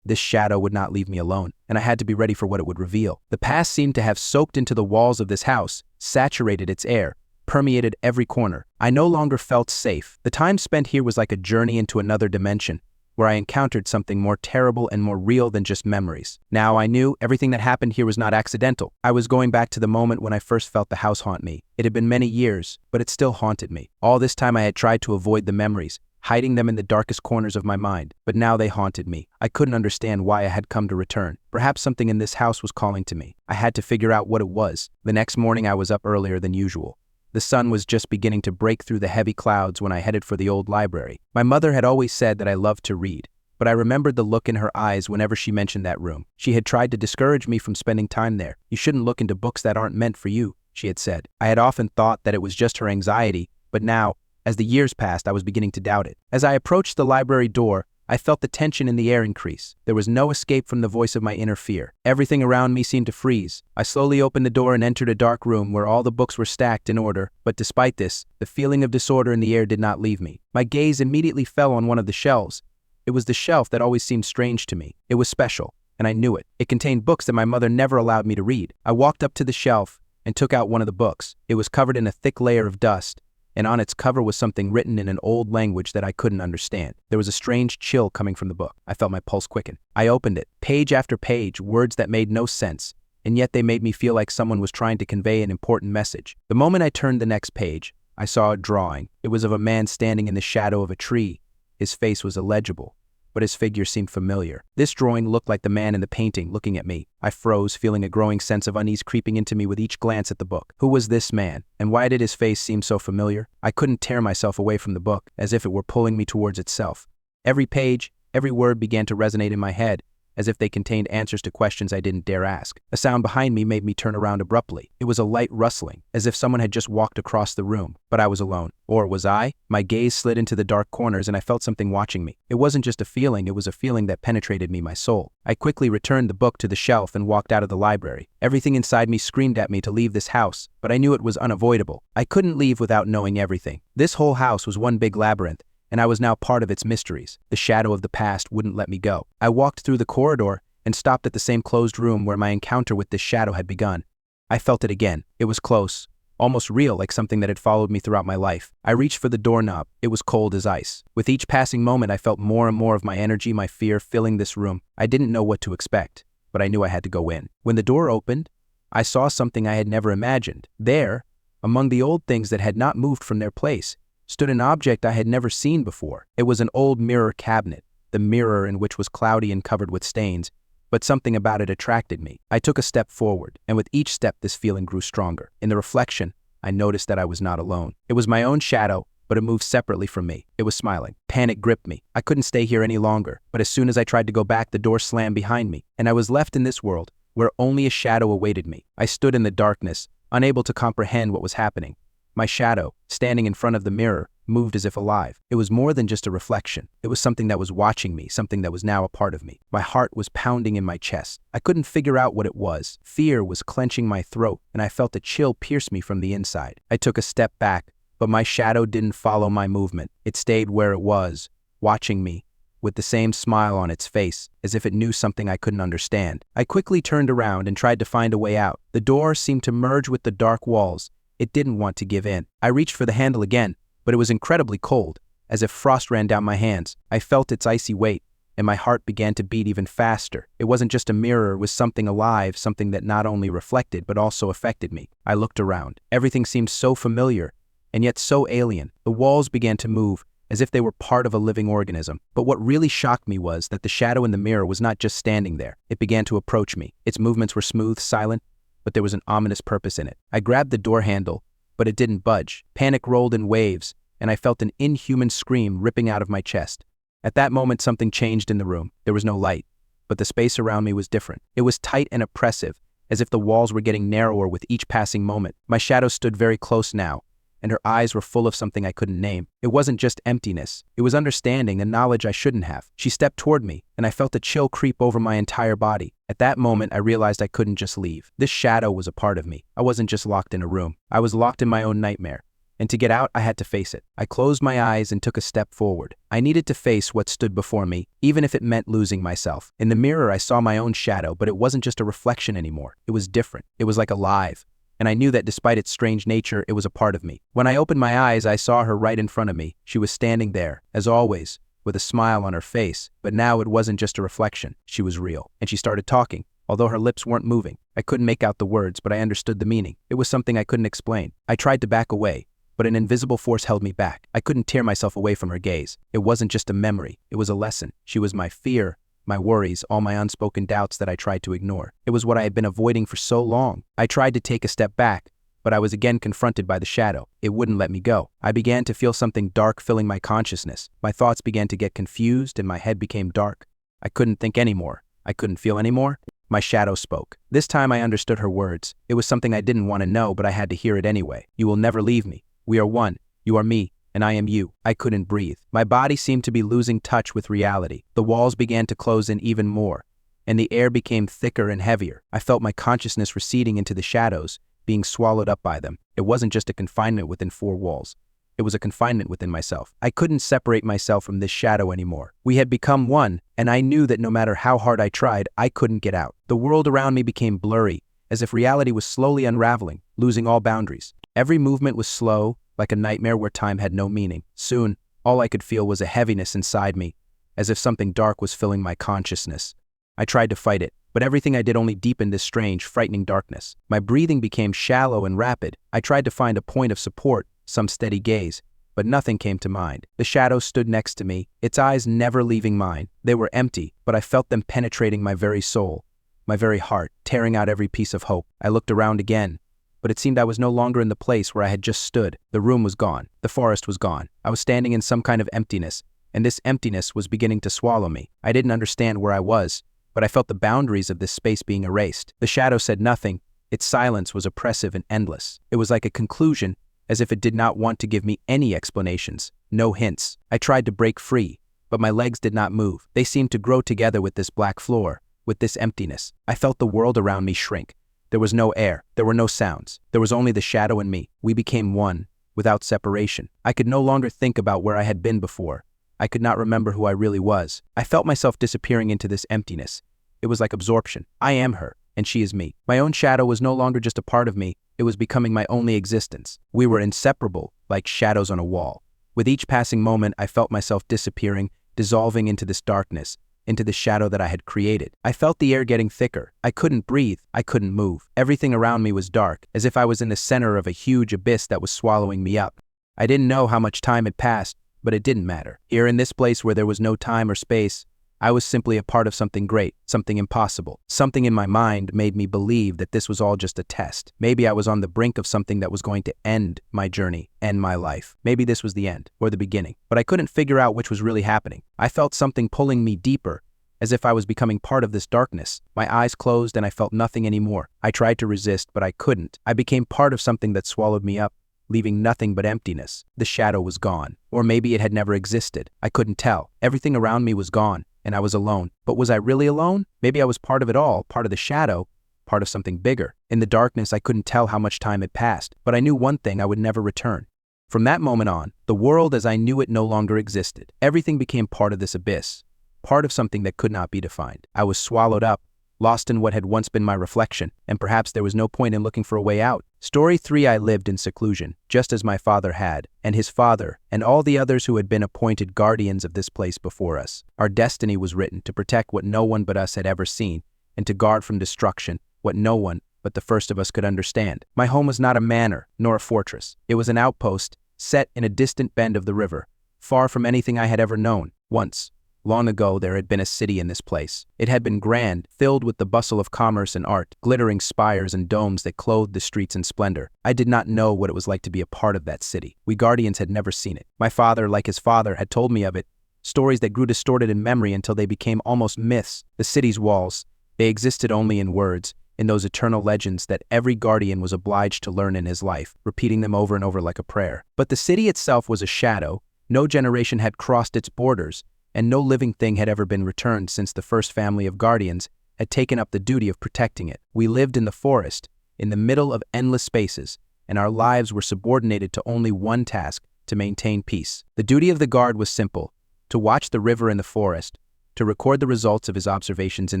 This shadow would not leave me alone, and I had to be ready for what it would reveal. The past seemed to have soaked into the walls of this house, saturated its air, permeated every corner. I no longer felt safe. The time spent here was like a journey into another dimension, where I encountered something more terrible and more real than just memories. Now I knew everything that happened here was not accidental. I was going back to the moment when I first felt the house haunt me. It had been many years, but it still haunted me. All this time I had tried to avoid the memories, hiding them in the darkest corners of my mind, but now they haunted me. I couldn't understand why I had come to return. Perhaps something in this house was calling to me. I had to figure out what it was. The next morning I was up earlier than usual. The sun was just beginning to break through the heavy clouds when I headed for the old library. My mother had always said that I loved to read, but I remembered the look in her eyes whenever she mentioned that room. She had tried to discourage me from spending time there. You shouldn't look into books that aren't meant for you, she had said. I had often thought that it was just her anxiety, but now, as the years passed, I was beginning to doubt it. As I approached the library door, I felt the tension in the air increase. There was no escape from the voice of my inner fear. Everything around me seemed to freeze. I slowly opened the door and entered a dark room where all the books were stacked in order, but despite this, the feeling of disorder in the air did not leave me. My gaze immediately fell on one of the shelves. It was the shelf that always seemed strange to me. It was special, and I knew it. It contained books that my mother never allowed me to read. I walked up to the shelf and took out one of the books. It was covered in a thick layer of dust, and on its cover was something written in an old language that I couldn't understand. There was a strange chill coming from the book. I felt my pulse quicken. I opened it. Page after page, words that made no sense, and yet they made me feel like someone was trying to convey an important message. The moment I turned the next page, I saw a drawing. It was of a man standing in the shadow of a tree. His face was illegible, but his figure seemed familiar. This drawing looked like the man in the painting looking at me. I froze, feeling a growing sense of unease creeping into me with each glance at the book. Who was this man, and why did his face seem so familiar? I couldn't tear myself away from the book, as if it were pulling me towards itself. Every page, every word began to resonate in my head, as if they contained answers to questions I didn't dare ask. A sound behind me made me turn around abruptly. It was a light rustling, as if someone had just walked across the room. But I was alone. Or was I? My gaze slid into the dark corners and I felt something watching me. It wasn't just a feeling, it was a feeling that penetrated me, my soul. I quickly returned the book to the shelf and walked out of the library. Everything inside me screamed at me to leave this house, but I knew it was unavoidable. I couldn't leave without knowing everything. This whole house was one big labyrinth, and I was now part of its mysteries. The shadow of the past wouldn't let me go. I walked through the corridor and stopped at the same closed room where my encounter with this shadow had begun. I felt it again. It was close, almost real, like something that had followed me throughout my life. I reached for the doorknob. It was cold as ice. With each passing moment, I felt more and more of my energy, my fear filling this room. I didn't know what to expect, but I knew I had to go in. When the door opened, I saw something I had never imagined. There, among the old things that had not moved from their place, stood an object I had never seen before. It was an old mirror cabinet, the mirror in which was cloudy and covered with stains, but something about it attracted me. I took a step forward, and with each step this feeling grew stronger. In the reflection, I noticed that I was not alone. It was my own shadow, but it moved separately from me. It was smiling. Panic gripped me. I couldn't stay here any longer, but as soon as I tried to go back, the door slammed behind me, and I was left in this world where only a shadow awaited me. I stood in the darkness, unable to comprehend what was happening. My shadow, standing in front of the mirror, moved as if alive. It was more than just a reflection. It was something that was watching me, something that was now a part of me. My heart was pounding in my chest. I couldn't figure out what it was. Fear was clenching my throat, and I felt a chill pierce me from the inside. I took a step back, but my shadow didn't follow my movement. It stayed where it was, watching me, with the same smile on its face, as if it knew something I couldn't understand. I quickly turned around and tried to find a way out. The door seemed to merge with the dark walls. It didn't want to give in. I reached for the handle again, but it was incredibly cold, as if frost ran down my hands. I felt its icy weight, and my heart began to beat even faster. It wasn't just a mirror, it was something alive, something that not only reflected but also affected me. I looked around. Everything seemed so familiar, and yet so alien. The walls began to move, as if they were part of a living organism. But what really shocked me was that the shadow in the mirror was not just standing there. It began to approach me. Its movements were smooth, silent, but there was an ominous purpose in it. I grabbed the door handle, but it didn't budge. Panic rolled in waves, and I felt an inhuman scream ripping out of my chest. At that moment, something changed in the room. There was no light, but the space around me was different. It was tight and oppressive, as if the walls were getting narrower with each passing moment. My shadow stood very close now, and her eyes were full of something I couldn't name. It wasn't just emptiness. It was understanding and knowledge I shouldn't have. She stepped toward me, and I felt a chill creep over my entire body. At that moment, I realized I couldn't just leave. This shadow was a part of me. I wasn't just locked in a room. I was locked in my own nightmare. And to get out, I had to face it. I closed my eyes and took a step forward. I needed to face what stood before me, even if it meant losing myself. In the mirror, I saw my own shadow, but it wasn't just a reflection anymore. It was different. It was like alive. And I knew that despite its strange nature, it was a part of me. When I opened my eyes, I saw her right in front of me. She was standing there, as always, with a smile on her face. But now it wasn't just a reflection. She was real. And she started talking, although her lips weren't moving. I couldn't make out the words, but I understood the meaning. It was something I couldn't explain. I tried to back away, but an invisible force held me back. I couldn't tear myself away from her gaze. It wasn't just a memory. It was a lesson. She was my fear, my worries, all my unspoken doubts that I tried to ignore. It was what I had been avoiding for so long. I tried to take a step back, but I was again confronted by the shadow. It wouldn't let me go. I began to feel something dark filling my consciousness. My thoughts began to get confused and my head became dark. I couldn't think anymore. I couldn't feel anymore. My shadow spoke. This time I understood her words. It was something I didn't want to know, but I had to hear it anyway. You will never leave me. We are one. You are me, and I am you. I couldn't breathe. My body seemed to be losing touch with reality. The walls began to close in even more, and the air became thicker and heavier. I felt my consciousness receding into the shadows, being swallowed up by them. It wasn't just a confinement within four walls. It was a confinement within myself. I couldn't separate myself from this shadow anymore. We had become one, and I knew that no matter how hard I tried, I couldn't get out. The world around me became blurry, as if reality was slowly unraveling, losing all boundaries. Every movement was slow, like a nightmare where time had no meaning. Soon, all I could feel was a heaviness inside me, as if something dark was filling my consciousness. I tried to fight it, but everything I did only deepened this strange, frightening darkness. My breathing became shallow and rapid. I tried to find a point of support, some steady gaze, but nothing came to mind. The shadow stood next to me, its eyes never leaving mine. They were empty, but I felt them penetrating my very soul, my very heart, tearing out every piece of hope. I looked around again, but it seemed I was no longer in the place where I had just stood. The room was gone. The forest was gone. I was standing in some kind of emptiness, and this emptiness was beginning to swallow me. I didn't understand where I was, but I felt the boundaries of this space being erased. The shadow said nothing. Its silence was oppressive and endless. It was like a conclusion, as if it did not want to give me any explanations, no hints. I tried to break free, but my legs did not move. They seemed to grow together with this black floor, with this emptiness. I felt the world around me shrink. There was no air. There were no sounds. There was only the shadow and me. We became one, without separation. I could no longer think about where I had been before. I could not remember who I really was. I felt myself disappearing into this emptiness. It was like absorption. I am her, and she is me. My own shadow was no longer just a part of me. It was becoming my only existence. We were inseparable, like shadows on a wall. With each passing moment, I felt myself disappearing, dissolving into this darkness, into the shadow that I had created. I felt the air getting thicker. I couldn't breathe. I couldn't move. Everything around me was dark, as if I was in the center of a huge abyss that was swallowing me up. I didn't know how much time had passed, but it didn't matter. Here in this place where there was no time or space, I was simply a part of something great, something impossible. Something in my mind made me believe that this was all just a test. Maybe I was on the brink of something that was going to end my journey, end my life. Maybe this was the end, or the beginning. But I couldn't figure out which was really happening. I felt something pulling me deeper, as if I was becoming part of this darkness. My eyes closed and I felt nothing anymore. I tried to resist, but I couldn't. I became part of something that swallowed me up, leaving nothing but emptiness. The shadow was gone. Or maybe it had never existed. I couldn't tell. Everything around me was gone, and I was alone. But was I really alone? Maybe I was part of it all, part of the shadow, part of something bigger. In the darkness, I couldn't tell how much time had passed, but I knew one thing: I would never return. From that moment on, the world as I knew it no longer existed. Everything became part of this abyss, part of something that could not be defined. I was swallowed up, lost in what had once been my reflection, and perhaps there was no point in looking for a way out. Story 3. I lived in seclusion, just as my father had, and his father, and all the others who had been appointed guardians of this place before us. Our destiny was written to protect what no one but us had ever seen, and to guard from destruction what no one but the first of us could understand. My home was not a manor, nor a fortress. It was an outpost, set in a distant bend of the river, far from anything I had ever known. Once, long ago, there had been a city in this place. It had been grand, filled with the bustle of commerce and art, glittering spires and domes that clothed the streets in splendor. I did not know what it was like to be a part of that city. We guardians had never seen it. My father, like his father, had told me of it, stories that grew distorted in memory until they became almost myths. The city's walls, they existed only in words, in those eternal legends that every guardian was obliged to learn in his life, repeating them over and over like a prayer. But the city itself was a shadow. No generation had crossed its borders, and no living thing had ever been returned since the first family of guardians had taken up the duty of protecting it. We lived in the forest, in the middle of endless spaces, and our lives were subordinated to only one task: to maintain peace. The duty of the guard was simple: to watch the river and the forest, to record the results of his observations in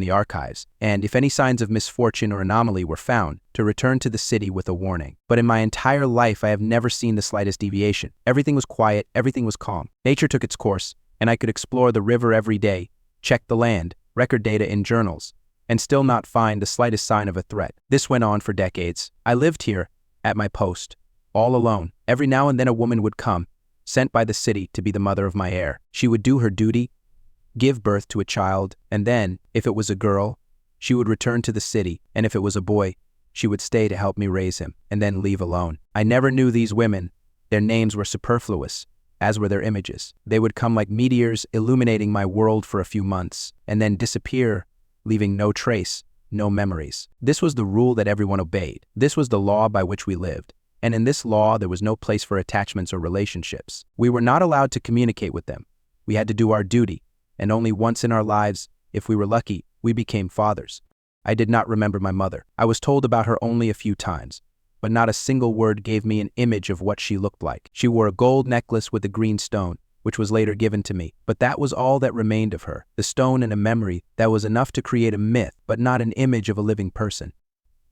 the archives, and if any signs of misfortune or anomaly were found, to return to the city with a warning. But in my entire life, I have never seen the slightest deviation. Everything was quiet, everything was calm. Nature took its course, and I could explore the river every day, check the land, record data in journals, and still not find the slightest sign of a threat. This went on for decades. I lived here, at my post, all alone. Every now and then a woman would come, sent by the city to be the mother of my heir. She would do her duty, give birth to a child, and then, if it was a girl, she would return to the city, and if it was a boy, she would stay to help me raise him, and then leave alone. I never knew these women. Their names were superfluous, as were their images. They would come like meteors, illuminating my world for a few months, and then disappear, leaving no trace, no memories. This was the rule that everyone obeyed. This was the law by which we lived. And in this law, there was no place for attachments or relationships. We were not allowed to communicate with them. We had to do our duty, and only once in our lives, if we were lucky, we became fathers. I did not remember my mother. I was told about her only a few times, but not a single word gave me an image of what she looked like. She wore a gold necklace with a green stone, which was later given to me, but that was all that remained of her. The stone and a memory that was enough to create a myth, but not an image of a living person.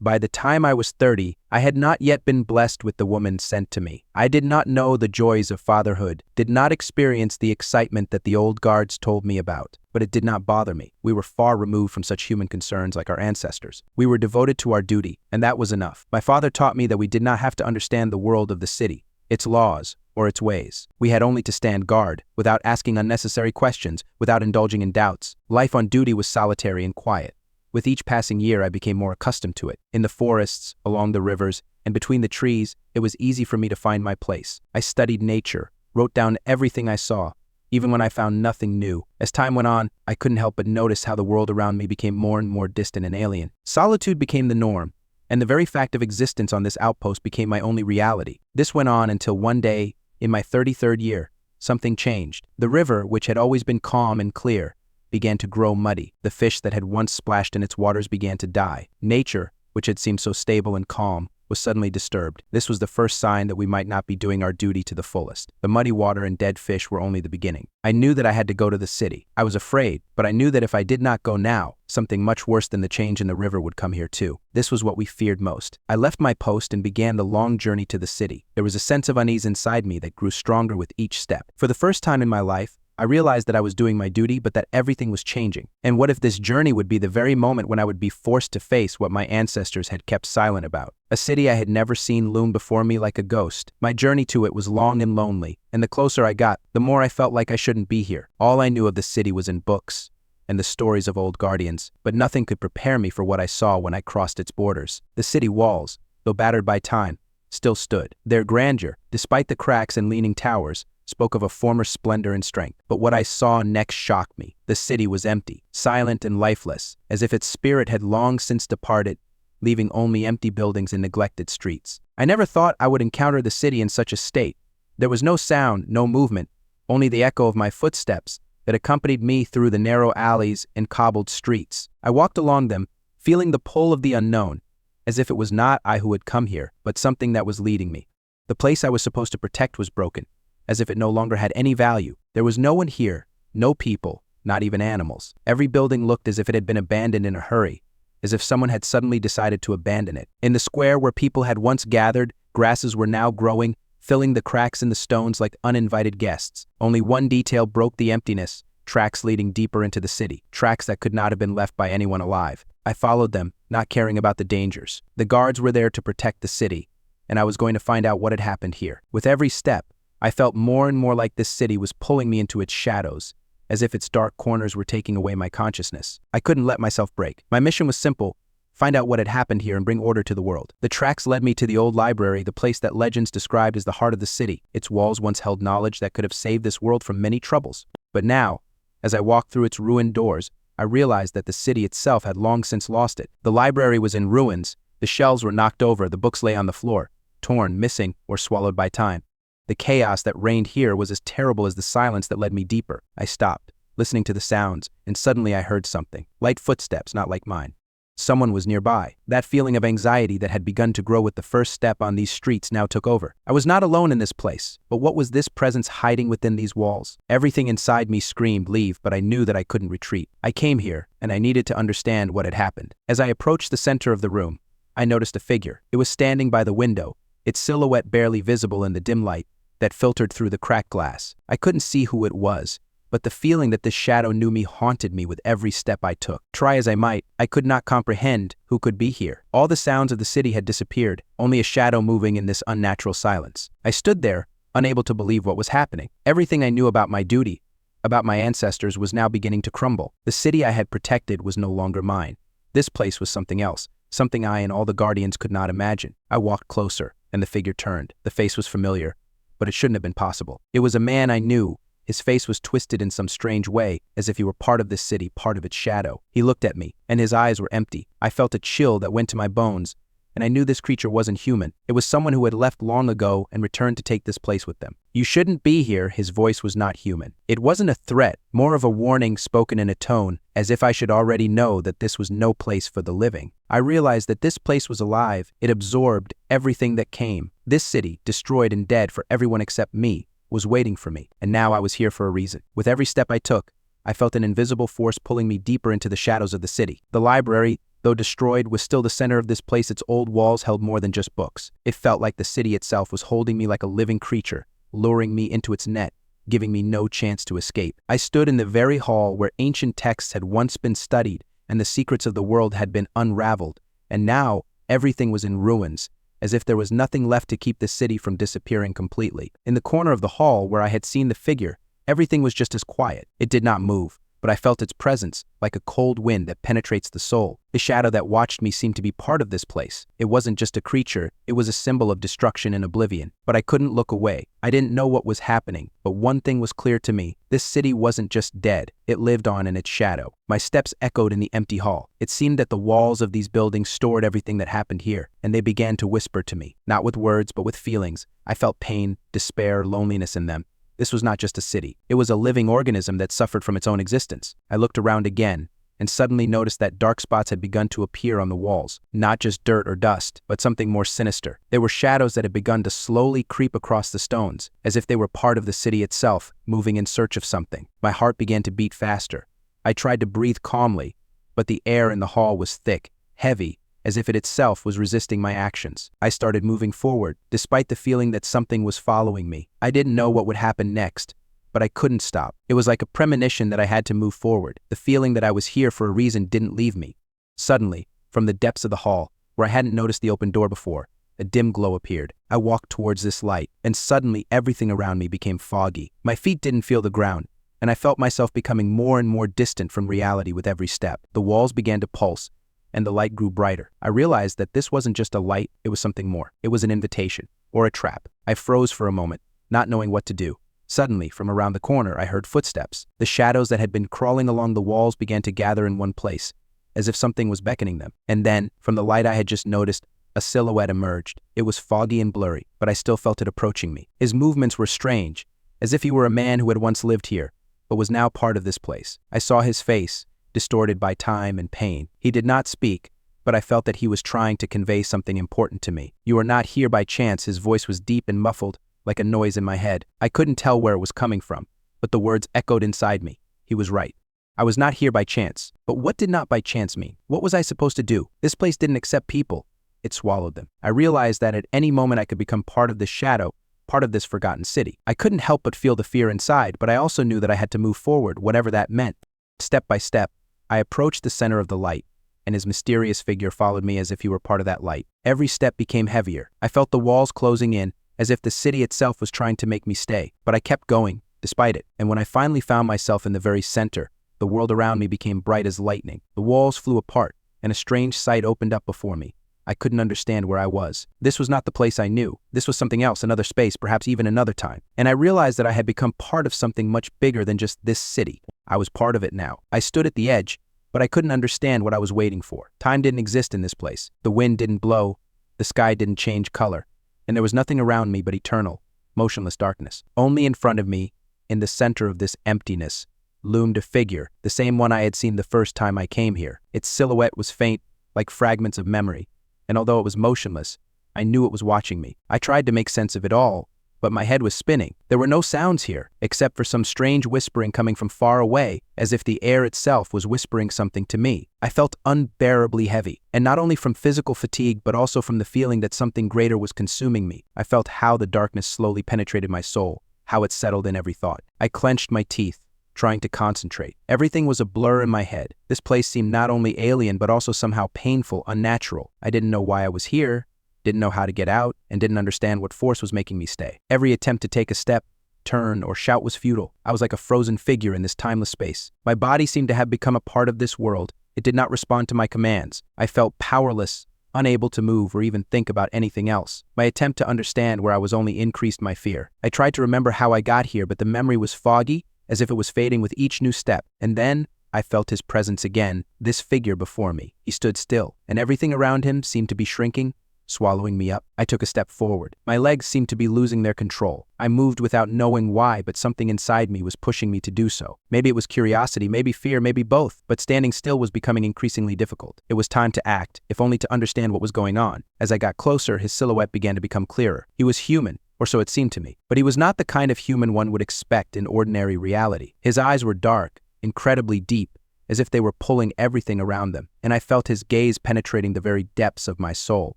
By the time I was 30, I had not yet been blessed with the woman sent to me. I did not know the joys of fatherhood, did not experience the excitement that the old guards told me about, but it did not bother me. We were far removed from such human concerns like our ancestors. We were devoted to our duty, and that was enough. My father taught me that we did not have to understand the world of the city, its laws, or its ways. We had only to stand guard, without asking unnecessary questions, without indulging in doubts. Life on duty was solitary and quiet. With each passing year, I became more accustomed to it. In the forests, along the rivers, and between the trees, it was easy for me to find my place. I studied nature, wrote down everything I saw, even when I found nothing new. As time went on, I couldn't help but notice how the world around me became more and more distant and alien. Solitude became the norm, and the very fact of existence on this outpost became my only reality. This went on until one day, in my 33rd year, something changed. The river, which had always been calm and clear, began to grow muddy. The fish that had once splashed in its waters began to die. Nature, which had seemed so stable and calm, was suddenly disturbed. This was the first sign that we might not be doing our duty to the fullest. The muddy water and dead fish were only the beginning. I knew that I had to go to the city. I was afraid, but I knew that if I did not go now, something much worse than the change in the river would come here too. This was what we feared most. I left my post and began the long journey to the city. There was a sense of unease inside me that grew stronger with each step. For the first time in my life, I realized that I was doing my duty, but that everything was changing. And what if this journey would be the very moment when I would be forced to face what my ancestors had kept silent about? A city I had never seen loomed before me like a ghost. My journey to it was long and lonely, and the closer I got, the more I felt like I shouldn't be here. All I knew of the city was in books and the stories of old guardians, but nothing could prepare me for what I saw when I crossed its borders. The city walls, though battered by time, still stood. Their grandeur, despite the cracks and leaning towers, spoke of a former splendor and strength. But what I saw next shocked me. The city was empty, silent and lifeless, as if its spirit had long since departed, leaving only empty buildings and neglected streets. I never thought I would encounter the city in such a state. There was no sound, no movement, only the echo of my footsteps that accompanied me through the narrow alleys and cobbled streets. I walked along them, feeling the pull of the unknown, as if it was not I who had come here, but something that was leading me. The place I was supposed to protect was broken, as if it no longer had any value. There was no one here, no people, not even animals. Every building looked as if it had been abandoned in a hurry, as if someone had suddenly decided to abandon it. In the square where people had once gathered, grasses were now growing, filling the cracks in the stones like uninvited guests. Only one detail broke the emptiness: tracks leading deeper into the city, tracks that could not have been left by anyone alive. I followed them, not caring about the dangers. The guards were there to protect the city, and I was going to find out what had happened here. With every step, I felt more and more like this city was pulling me into its shadows, as if its dark corners were taking away my consciousness. I couldn't let myself break. My mission was simple: find out what had happened here and bring order to the world. The tracks led me to the old library, the place that legends described as the heart of the city. Its walls once held knowledge that could have saved this world from many troubles. But now, as I walked through its ruined doors, I realized that the city itself had long since lost it. The library was in ruins, the shelves were knocked over, the books lay on the floor, torn, missing, or swallowed by time. The chaos that reigned here was as terrible as the silence that led me deeper. I stopped, listening to the sounds, and suddenly I heard something. Light footsteps, not like mine. Someone was nearby. That feeling of anxiety that had begun to grow with the first step on these streets now took over. I was not alone in this place, but what was this presence hiding within these walls? Everything inside me screamed, leave, but I knew that I couldn't retreat. I came here, and I needed to understand what had happened. As I approached the center of the room, I noticed a figure. It was standing by the window, its silhouette barely visible in the dim light that filtered through the cracked glass. I couldn't see who it was, but the feeling that this shadow knew me haunted me with every step I took. Try as I might, I could not comprehend who could be here. All the sounds of the city had disappeared, only a shadow moving in this unnatural silence. I stood there, unable to believe what was happening. Everything I knew about my duty, about my ancestors, was now beginning to crumble. The city I had protected was no longer mine. This place was something else, something I and all the guardians could not imagine. I walked closer, and the figure turned. The face was familiar, but it shouldn't have been possible. It was a man I knew. His face was twisted in some strange way, as if he were part of this city, part of its shadow. He looked at me, and his eyes were empty. I felt a chill that went to my bones, and I knew this creature wasn't human. It was someone who had left long ago and returned to take this place with them. You shouldn't be here. His voice was not human. It wasn't a threat, more of a warning spoken in a tone, as if I should already know that this was no place for the living. I realized that this place was alive. It absorbed everything that came. This city, destroyed and dead for everyone except me, was waiting for me, and now I was here for a reason. With every step I took, I felt an invisible force pulling me deeper into the shadows of the city. The library, though destroyed, was still the center of this place. Its old walls held more than just books. It felt like the city itself was holding me like a living creature, luring me into its net, giving me no chance to escape. I stood in the very hall where ancient texts had once been studied and the secrets of the world had been unraveled, and now everything was in ruins, as if there was nothing left to keep the city from disappearing completely. In the corner of the hall where I had seen the figure, everything was just as quiet. It did not move, but I felt its presence, like a cold wind that penetrates the soul. The shadow that watched me seemed to be part of this place. It wasn't just a creature, it was a symbol of destruction and oblivion. But I couldn't look away. I didn't know what was happening, but one thing was clear to me. This city wasn't just dead, it lived on in its shadow. My steps echoed in the empty hall. It seemed that the walls of these buildings stored everything that happened here, and they began to whisper to me, not with words, but with feelings. I felt pain, despair, loneliness in them. This was not just a city. It was a living organism that suffered from its own existence. I looked around again, and suddenly noticed that dark spots had begun to appear on the walls. Not just dirt or dust, but something more sinister. There were shadows that had begun to slowly creep across the stones, as if they were part of the city itself, moving in search of something. My heart began to beat faster. I tried to breathe calmly, but the air in the hall was thick, heavy, as if it itself was resisting my actions. I started moving forward, despite the feeling that something was following me. I didn't know what would happen next, but I couldn't stop. It was like a premonition that I had to move forward. The feeling that I was here for a reason didn't leave me. Suddenly, from the depths of the hall, where I hadn't noticed the open door before, a dim glow appeared. I walked towards this light, and suddenly everything around me became foggy. My feet didn't feel the ground, and I felt myself becoming more and more distant from reality with every step. The walls began to pulse, and the light grew brighter. I realized that this wasn't just a light, it was something more. It was an invitation, or a trap. I froze for a moment, not knowing what to do. Suddenly, from around the corner, I heard footsteps. The shadows that had been crawling along the walls began to gather in one place, as if something was beckoning them. And then, from the light I had just noticed, a silhouette emerged. It was foggy and blurry, but I still felt it approaching me. His movements were strange, as if he were a man who had once lived here, but was now part of this place. I saw his face, distorted by time and pain. He did not speak, but I felt that he was trying to convey something important to me. "You are not here by chance." His voice was deep and muffled, like a noise in my head. I couldn't tell where it was coming from, but the words echoed inside me. He was right. I was not here by chance. But what did not by chance mean? What was I supposed to do? This place didn't accept people. It swallowed them. I realized that at any moment I could become part of this shadow, part of this forgotten city. I couldn't help but feel the fear inside, but I also knew that I had to move forward, whatever that meant. Step by step, I approached the center of the light, and his mysterious figure followed me as if he were part of that light. Every step became heavier. I felt the walls closing in, as if the city itself was trying to make me stay. But I kept going, despite it. And when I finally found myself in the very center, the world around me became bright as lightning. The walls flew apart, and a strange sight opened up before me. I couldn't understand where I was. This was not the place I knew. This was something else, another space, perhaps even another time. And I realized that I had become part of something much bigger than just this city. I was part of it now. I stood at the edge, but I couldn't understand what I was waiting for. Time didn't exist in this place. The wind didn't blow, the sky didn't change color, and there was nothing around me but eternal, motionless darkness. Only in front of me, in the center of this emptiness, loomed a figure, the same one I had seen the first time I came here. Its silhouette was faint, like fragments of memory, and although it was motionless, I knew it was watching me. I tried to make sense of it all, but my head was spinning. There were no sounds here, except for some strange whispering coming from far away, as if the air itself was whispering something to me. I felt unbearably heavy, and not only from physical fatigue, but also from the feeling that something greater was consuming me. I felt how the darkness slowly penetrated my soul, how it settled in every thought. I clenched my teeth, trying to concentrate. Everything was a blur in my head. This place seemed not only alien, but also somehow painful, unnatural. I didn't know why I was here, didn't know how to get out, and didn't understand what force was making me stay. Every attempt to take a step, turn, or shout was futile. I was like a frozen figure in this timeless space. My body seemed to have become a part of this world. It did not respond to my commands. I felt powerless, unable to move or even think about anything else. My attempt to understand where I was only increased my fear. I tried to remember how I got here, but the memory was foggy, as if it was fading with each new step. And then I felt his presence again, this figure before me. He stood still, and everything around him seemed to be shrinking, swallowing me up. I took a step forward. My legs seemed to be losing their control. I moved without knowing why, but something inside me was pushing me to do so. Maybe it was curiosity, maybe fear, maybe both, but standing still was becoming increasingly difficult. It was time to act, if only to understand what was going on. As I got closer, his silhouette began to become clearer. He was human, or so it seemed to me. But he was not the kind of human one would expect in ordinary reality. His eyes were dark, incredibly deep, as if they were pulling everything around them, and I felt his gaze penetrating the very depths of my soul.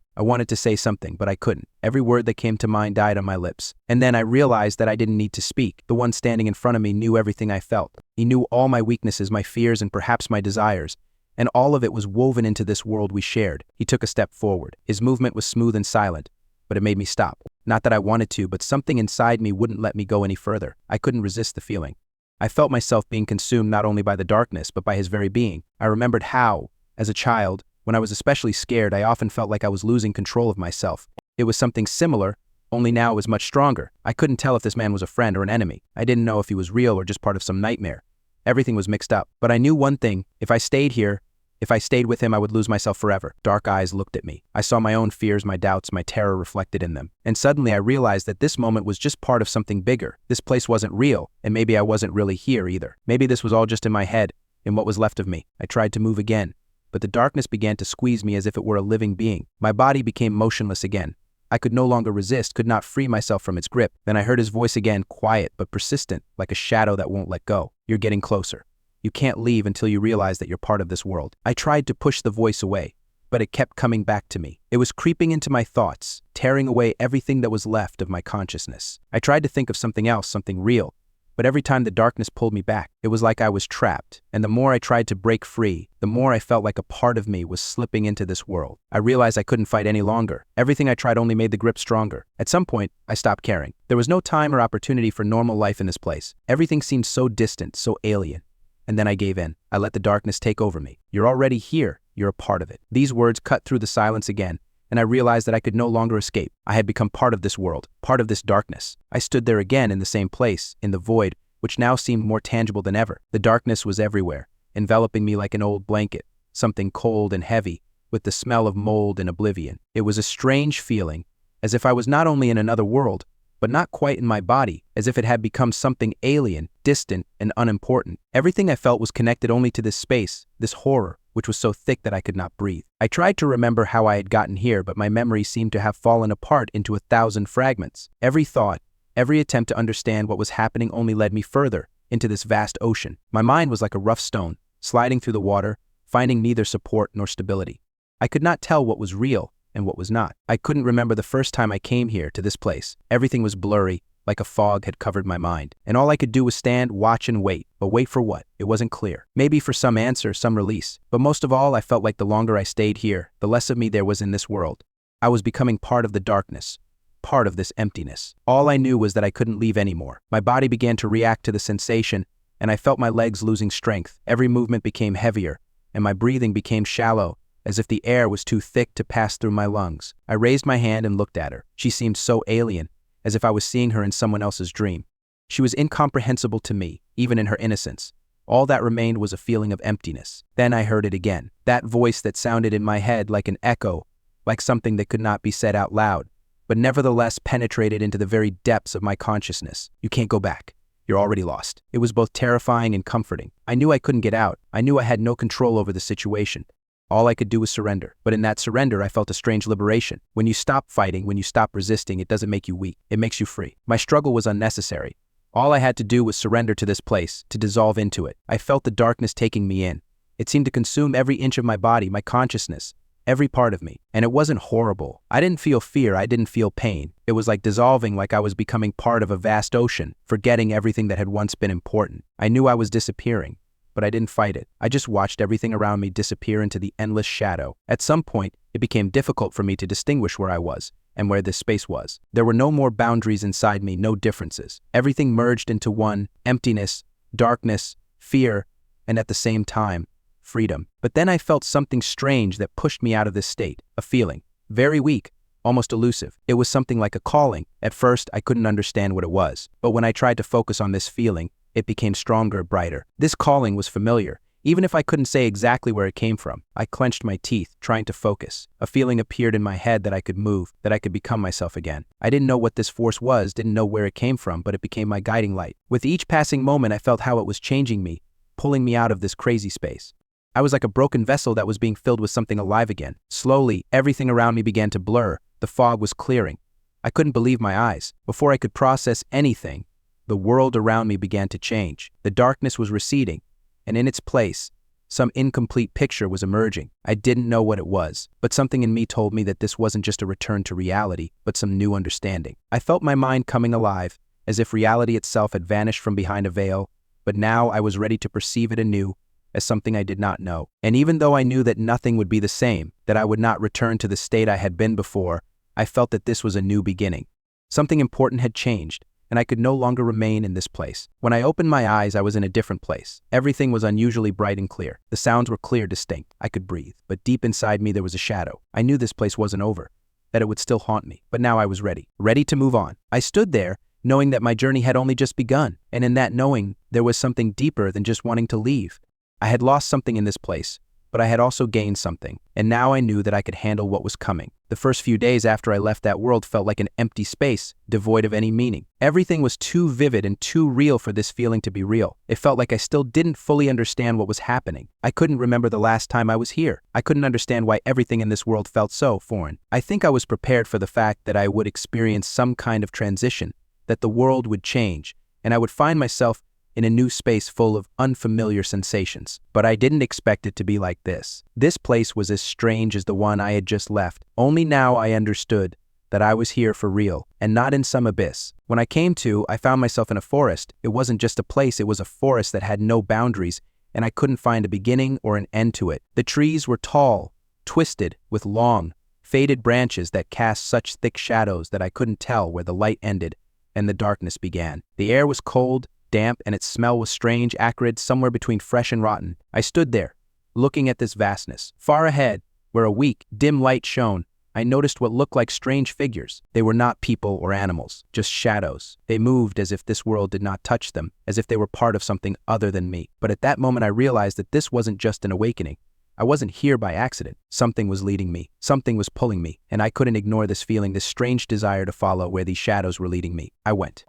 I wanted to say something, but I couldn't. Every word that came to mind died on my lips. And then I realized that I didn't need to speak. The one standing in front of me knew everything I felt. He knew all my weaknesses, my fears, and perhaps my desires, and all of it was woven into this world we shared. He took a step forward. His movement was smooth and silent, but it made me stop. Not that I wanted to, but something inside me wouldn't let me go any further. I couldn't resist the feeling. I felt myself being consumed not only by the darkness, but by his very being. I remembered how, as a child, when I was especially scared, I often felt like I was losing control of myself. It was something similar, only now it was much stronger. I couldn't tell if this man was a friend or an enemy. I didn't know if he was real or just part of some nightmare. Everything was mixed up. But I knew one thing: if I stayed with him, I would lose myself forever. Dark eyes looked at me. I saw my own fears, my doubts, my terror reflected in them. And suddenly I realized that this moment was just part of something bigger. This place wasn't real, and maybe I wasn't really here either. Maybe this was all just in my head, in what was left of me. I tried to move again, but the darkness began to squeeze me as if it were a living being. My body became motionless again. I could no longer resist, could not free myself from its grip. Then I heard his voice again, quiet but persistent, like a shadow that won't let go. "You're getting closer. You can't leave until you realize that you're part of this world." I tried to push the voice away, but it kept coming back to me. It was creeping into my thoughts, tearing away everything that was left of my consciousness. I tried to think of something else, something real, but every time the darkness pulled me back, it was like I was trapped. And the more I tried to break free, the more I felt like a part of me was slipping into this world. I realized I couldn't fight any longer. Everything I tried only made the grip stronger. At some point, I stopped caring. There was no time or opportunity for normal life in this place. Everything seemed so distant, so alien. And then I gave in. I let the darkness take over me. "You're already here. You're a part of it." These words cut through the silence again, and I realized that I could no longer escape. I had become part of this world, part of this darkness. I stood there again in the same place, in the void, which now seemed more tangible than ever. The darkness was everywhere, enveloping me like an old blanket, something cold and heavy, with the smell of mold and oblivion. It was a strange feeling, as if I was not only in another world, but not quite in my body, as if it had become something alien, distant, and unimportant. Everything I felt was connected only to this space, this horror, which was so thick that I could not breathe. I tried to remember how I had gotten here, but my memory seemed to have fallen apart into 1,000 fragments. Every thought, every attempt to understand what was happening only led me further into this vast ocean. My mind was like a rough stone, sliding through the water, finding neither support nor stability. I could not tell what was real and what was not. I couldn't remember the first time I came here to this place. Everything was blurry, like a fog had covered my mind. And all I could do was stand, watch, and wait. But wait for what? It wasn't clear. Maybe for some answer, some release. But most of all, I felt like the longer I stayed here, the less of me there was in this world. I was becoming part of the darkness, part of this emptiness. All I knew was that I couldn't leave anymore. My body began to react to the sensation, and I felt my legs losing strength. Every movement became heavier, and my breathing became shallow, as if the air was too thick to pass through my lungs. I raised my hand and looked at her. She seemed so alien, as if I was seeing her in someone else's dream. She was incomprehensible to me, even in her innocence. All that remained was a feeling of emptiness. Then I heard it again, that voice that sounded in my head like an echo, like something that could not be said out loud, but nevertheless penetrated into the very depths of my consciousness. You can't go back. You're already lost. It was both terrifying and comforting. I knew I couldn't get out. I knew I had no control over the situation. All I could do was surrender. But in that surrender, I felt a strange liberation. When you stop fighting, when you stop resisting, it doesn't make you weak. It makes you free. My struggle was unnecessary. All I had to do was surrender to this place, to dissolve into it. I felt the darkness taking me in. It seemed to consume every inch of my body, my consciousness, every part of me. And it wasn't horrible. I didn't feel fear. I didn't feel pain. It was like dissolving, like I was becoming part of a vast ocean, forgetting everything that had once been important. I knew I was disappearing, but I didn't fight it. I just watched everything around me disappear into the endless shadow. At some point, it became difficult for me to distinguish where I was and where this space was. There were no more boundaries inside me, no differences. Everything merged into one: emptiness, darkness, fear, and at the same time, freedom. But then I felt something strange that pushed me out of this state, a feeling, very weak, almost elusive. It was something like a calling. At first, I couldn't understand what it was, but when I tried to focus on this feeling, it became stronger, brighter. This calling was familiar, even if I couldn't say exactly where it came from. I clenched my teeth, trying to focus. A feeling appeared in my head that I could move, that I could become myself again. I didn't know what this force was, didn't know where it came from, but it became my guiding light. With each passing moment, I felt how it was changing me, pulling me out of this crazy space. I was like a broken vessel that was being filled with something alive again. Slowly, everything around me began to blur. The fog was clearing. I couldn't believe my eyes. Before I could process anything, the world around me began to change. The darkness was receding, and in its place, some incomplete picture was emerging. I didn't know what it was, but something in me told me that this wasn't just a return to reality, but some new understanding. I felt my mind coming alive, as if reality itself had vanished from behind a veil, but now I was ready to perceive it anew, as something I did not know. And even though I knew that nothing would be the same, that I would not return to the state I had been before, I felt that this was a new beginning. Something important had changed, and I could no longer remain in this place. When I opened my eyes, I was in a different place. Everything was unusually bright and clear. The sounds were clear, distinct. I could breathe, but deep inside me there was a shadow. I knew this place wasn't over, that it would still haunt me. But now I was ready to move on. I stood there, knowing that my journey had only just begun, and in that knowing, there was something deeper than just wanting to leave. I had lost something in this place, but I had also gained something, and now I knew that I could handle what was coming. The first few days after I left that world felt like an empty space, devoid of any meaning. Everything was too vivid and too real for this feeling to be real. It felt like I still didn't fully understand what was happening. I couldn't remember the last time I was here. I couldn't understand why everything in this world felt so foreign. I think I was prepared for the fact that I would experience some kind of transition, that the world would change, and I would find myself in a new space full of unfamiliar sensations. But I didn't expect it to be like this. This place was as strange as the one I had just left. Only now I understood that I was here for real, and not in some abyss. When I came to, I found myself in a forest. It wasn't just a place, it was a forest that had no boundaries, and I couldn't find a beginning or an end to it. The trees were tall, twisted, with long, faded branches that cast such thick shadows that I couldn't tell where the light ended and the darkness began. The air was cold, damp, and its smell was strange, acrid, somewhere between fresh and rotten. I stood there, looking at this vastness. Far ahead, where a weak, dim light shone, I noticed what looked like strange figures. They were not people or animals, just shadows. They moved as if this world did not touch them, as if they were part of something other than me. But at that moment I realized that this wasn't just an awakening. I wasn't here by accident. Something was leading me. Something was pulling me, and I couldn't ignore this feeling, this strange desire to follow where these shadows were leading me. I went.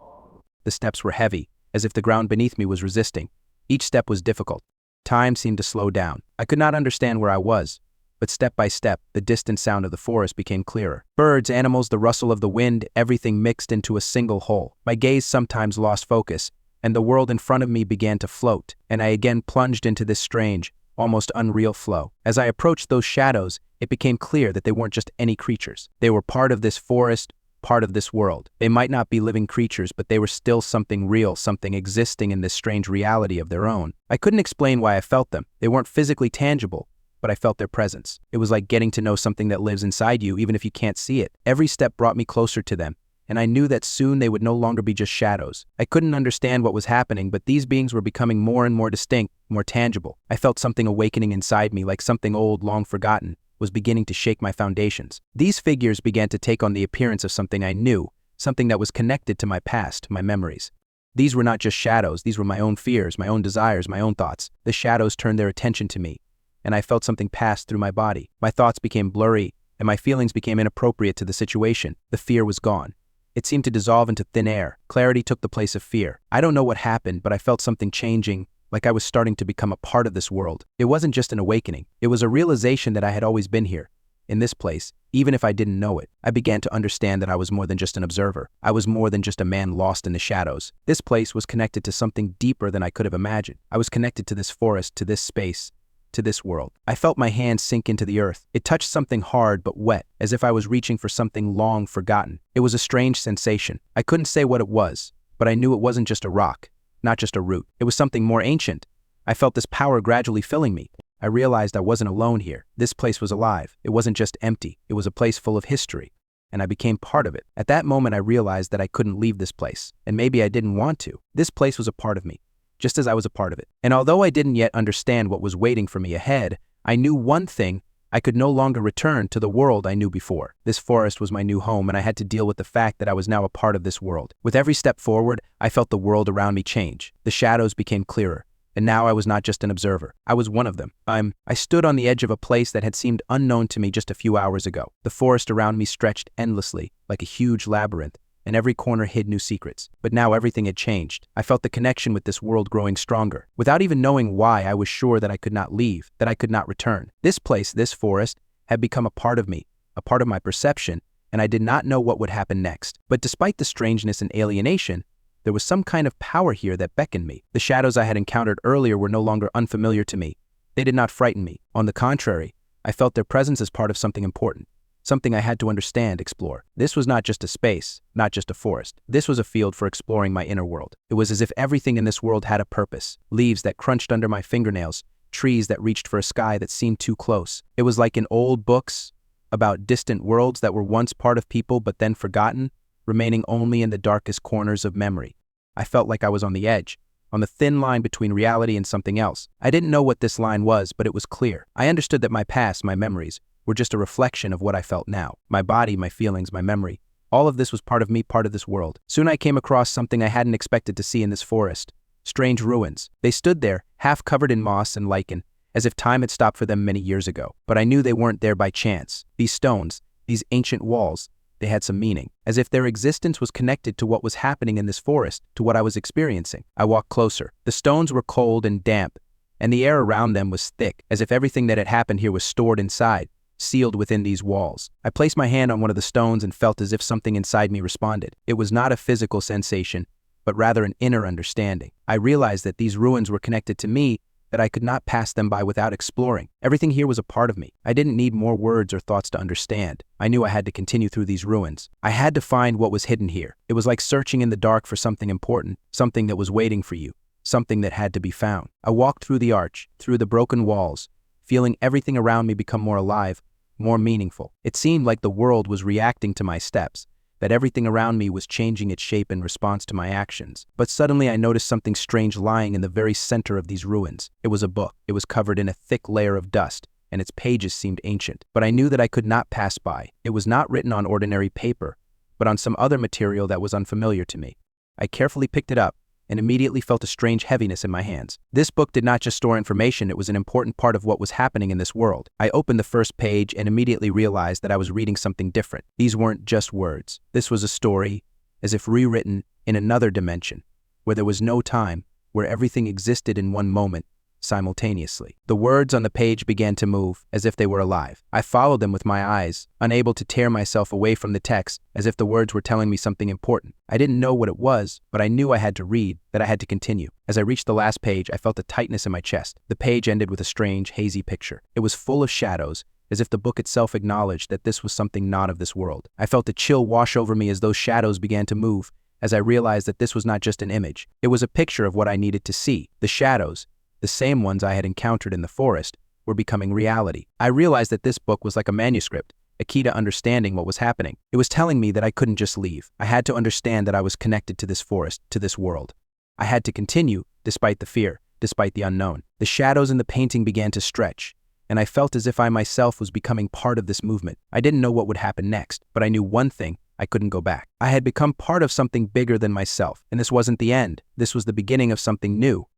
The steps were heavy, as if the ground beneath me was resisting. Each step was difficult. Time seemed to slow down. I could not understand where I was, but step by step, the distant sound of the forest became clearer. Birds, animals, the rustle of the wind, everything mixed into a single whole. My gaze sometimes lost focus, and the world in front of me began to float, and I again plunged into this strange, almost unreal flow. As I approached those shadows, it became clear that they weren't just any creatures. They were part of this forest, part of this world. They might not be living creatures, but they were still something real, something existing in this strange reality of their own. I couldn't explain why I felt them. They weren't physically tangible, but I felt their presence. It was like getting to know something that lives inside you, even if you can't see it. Every step brought me closer to them, and I knew that soon they would no longer be just shadows. I couldn't understand what was happening, but these beings were becoming more and more distinct, more tangible. I felt something awakening inside me, like something old, long forgotten, was beginning to shake my foundations. These figures began to take on the appearance of something I knew, something that was connected to my past, my memories. These were not just shadows, these were my own fears, my own desires, my own thoughts. The shadows turned their attention to me, and I felt something pass through my body. My thoughts became blurry, and my feelings became inappropriate to the situation. The fear was gone. It seemed to dissolve into thin air. Clarity took the place of fear. I don't know what happened, but I felt something changing, like I was starting to become a part of this world. It wasn't just an awakening. It was a realization that I had always been here, in this place, even if I didn't know it. I began to understand that I was more than just an observer. I was more than just a man lost in the shadows. This place was connected to something deeper than I could have imagined. I was connected to this forest, to this space, to this world. I felt my hand sink into the earth. It touched something hard but wet, as if I was reaching for something long forgotten. It was a strange sensation. I couldn't say what it was, but I knew it wasn't just a rock, not just a root. It was something more ancient. I felt this power gradually filling me. I realized I wasn't alone here. This place was alive. It wasn't just empty. It was a place full of history, and I became part of it. At that moment, I realized that I couldn't leave this place, and maybe I didn't want to. This place was a part of me, just as I was a part of it. And although I didn't yet understand what was waiting for me ahead, I knew one thing: I could no longer return to the world I knew before. This forest was my new home, and I had to deal with the fact that I was now a part of this world. With every step forward, I felt the world around me change. The shadows became clearer, and now I was not just an observer. I was one of them. I stood on the edge of a place that had seemed unknown to me just a few hours ago. The forest around me stretched endlessly, like a huge labyrinth, and every corner hid new secrets. But now everything had changed. I felt the connection with this world growing stronger. Without even knowing why, I was sure that I could not leave, that I could not return. This place, this forest, had become a part of me, a part of my perception, and I did not know what would happen next. But despite the strangeness and alienation, there was some kind of power here that beckoned me. The shadows I had encountered earlier were no longer unfamiliar to me. They did not frighten me. On the contrary, I felt their presence as part of something important. Something I had to understand, explore. This was not just a space, not just a forest. This was a field for exploring my inner world. It was as if everything in this world had a purpose. Leaves that crunched under my fingernails, trees that reached for a sky that seemed too close. It was like in old books about distant worlds that were once part of people but then forgotten, remaining only in the darkest corners of memory. I felt like I was on the edge, on the thin line between reality and something else. I didn't know what this line was, but it was clear. I understood that my past, my memories, were just a reflection of what I felt now. My body, my feelings, my memory. All of this was part of me, part of this world. Soon I came across something I hadn't expected to see in this forest. Strange ruins. They stood there, half covered in moss and lichen, as if time had stopped for them many years ago. But I knew they weren't there by chance. These stones, these ancient walls, they had some meaning, as if their existence was connected to what was happening in this forest, to what I was experiencing. I walked closer. The stones were cold and damp, and the air around them was thick, as if everything that had happened here was stored inside, sealed within these walls. I placed my hand on one of the stones and felt as if something inside me responded. It was not a physical sensation, but rather an inner understanding. I realized that these ruins were connected to me, that I could not pass them by without exploring. Everything here was a part of me. I didn't need more words or thoughts to understand. I knew I had to continue through these ruins. I had to find what was hidden here. It was like searching in the dark for something important, something that was waiting for you, something that had to be found. I walked through the arch, through the broken walls, feeling everything around me become more alive, more meaningful. It seemed like the world was reacting to my steps, that everything around me was changing its shape in response to my actions. But suddenly I noticed something strange lying in the very center of these ruins. It was a book. It was covered in a thick layer of dust, and its pages seemed ancient. But I knew that I could not pass by. It was not written on ordinary paper, but on some other material that was unfamiliar to me. I carefully picked it up, and immediately felt a strange heaviness in my hands. This book did not just store information, it was an important part of what was happening in this world. I opened the first page and immediately realized that I was reading something different. These weren't just words. This was a story, as if rewritten in another dimension, where there was no time, where everything existed in one moment, simultaneously. The words on the page began to move, as if they were alive. I followed them with my eyes, unable to tear myself away from the text, as if the words were telling me something important. I didn't know what it was, but I knew I had to read, that I had to continue. As I reached the last page, I felt a tightness in my chest. The page ended with a strange, hazy picture. It was full of shadows, as if the book itself acknowledged that this was something not of this world. I felt a chill wash over me as those shadows began to move, as I realized that this was not just an image. It was a picture of what I needed to see. The shadows, the same ones I had encountered in the forest, were becoming reality. I realized that this book was like a manuscript, a key to understanding what was happening. It was telling me that I couldn't just leave. I had to understand that I was connected to this forest, to this world. I had to continue, despite the fear, despite the unknown. The shadows in the painting began to stretch, and I felt as if I myself was becoming part of this movement. I didn't know what would happen next, but I knew one thing: I couldn't go back. I had become part of something bigger than myself, and this wasn't the end. This was the beginning of something new.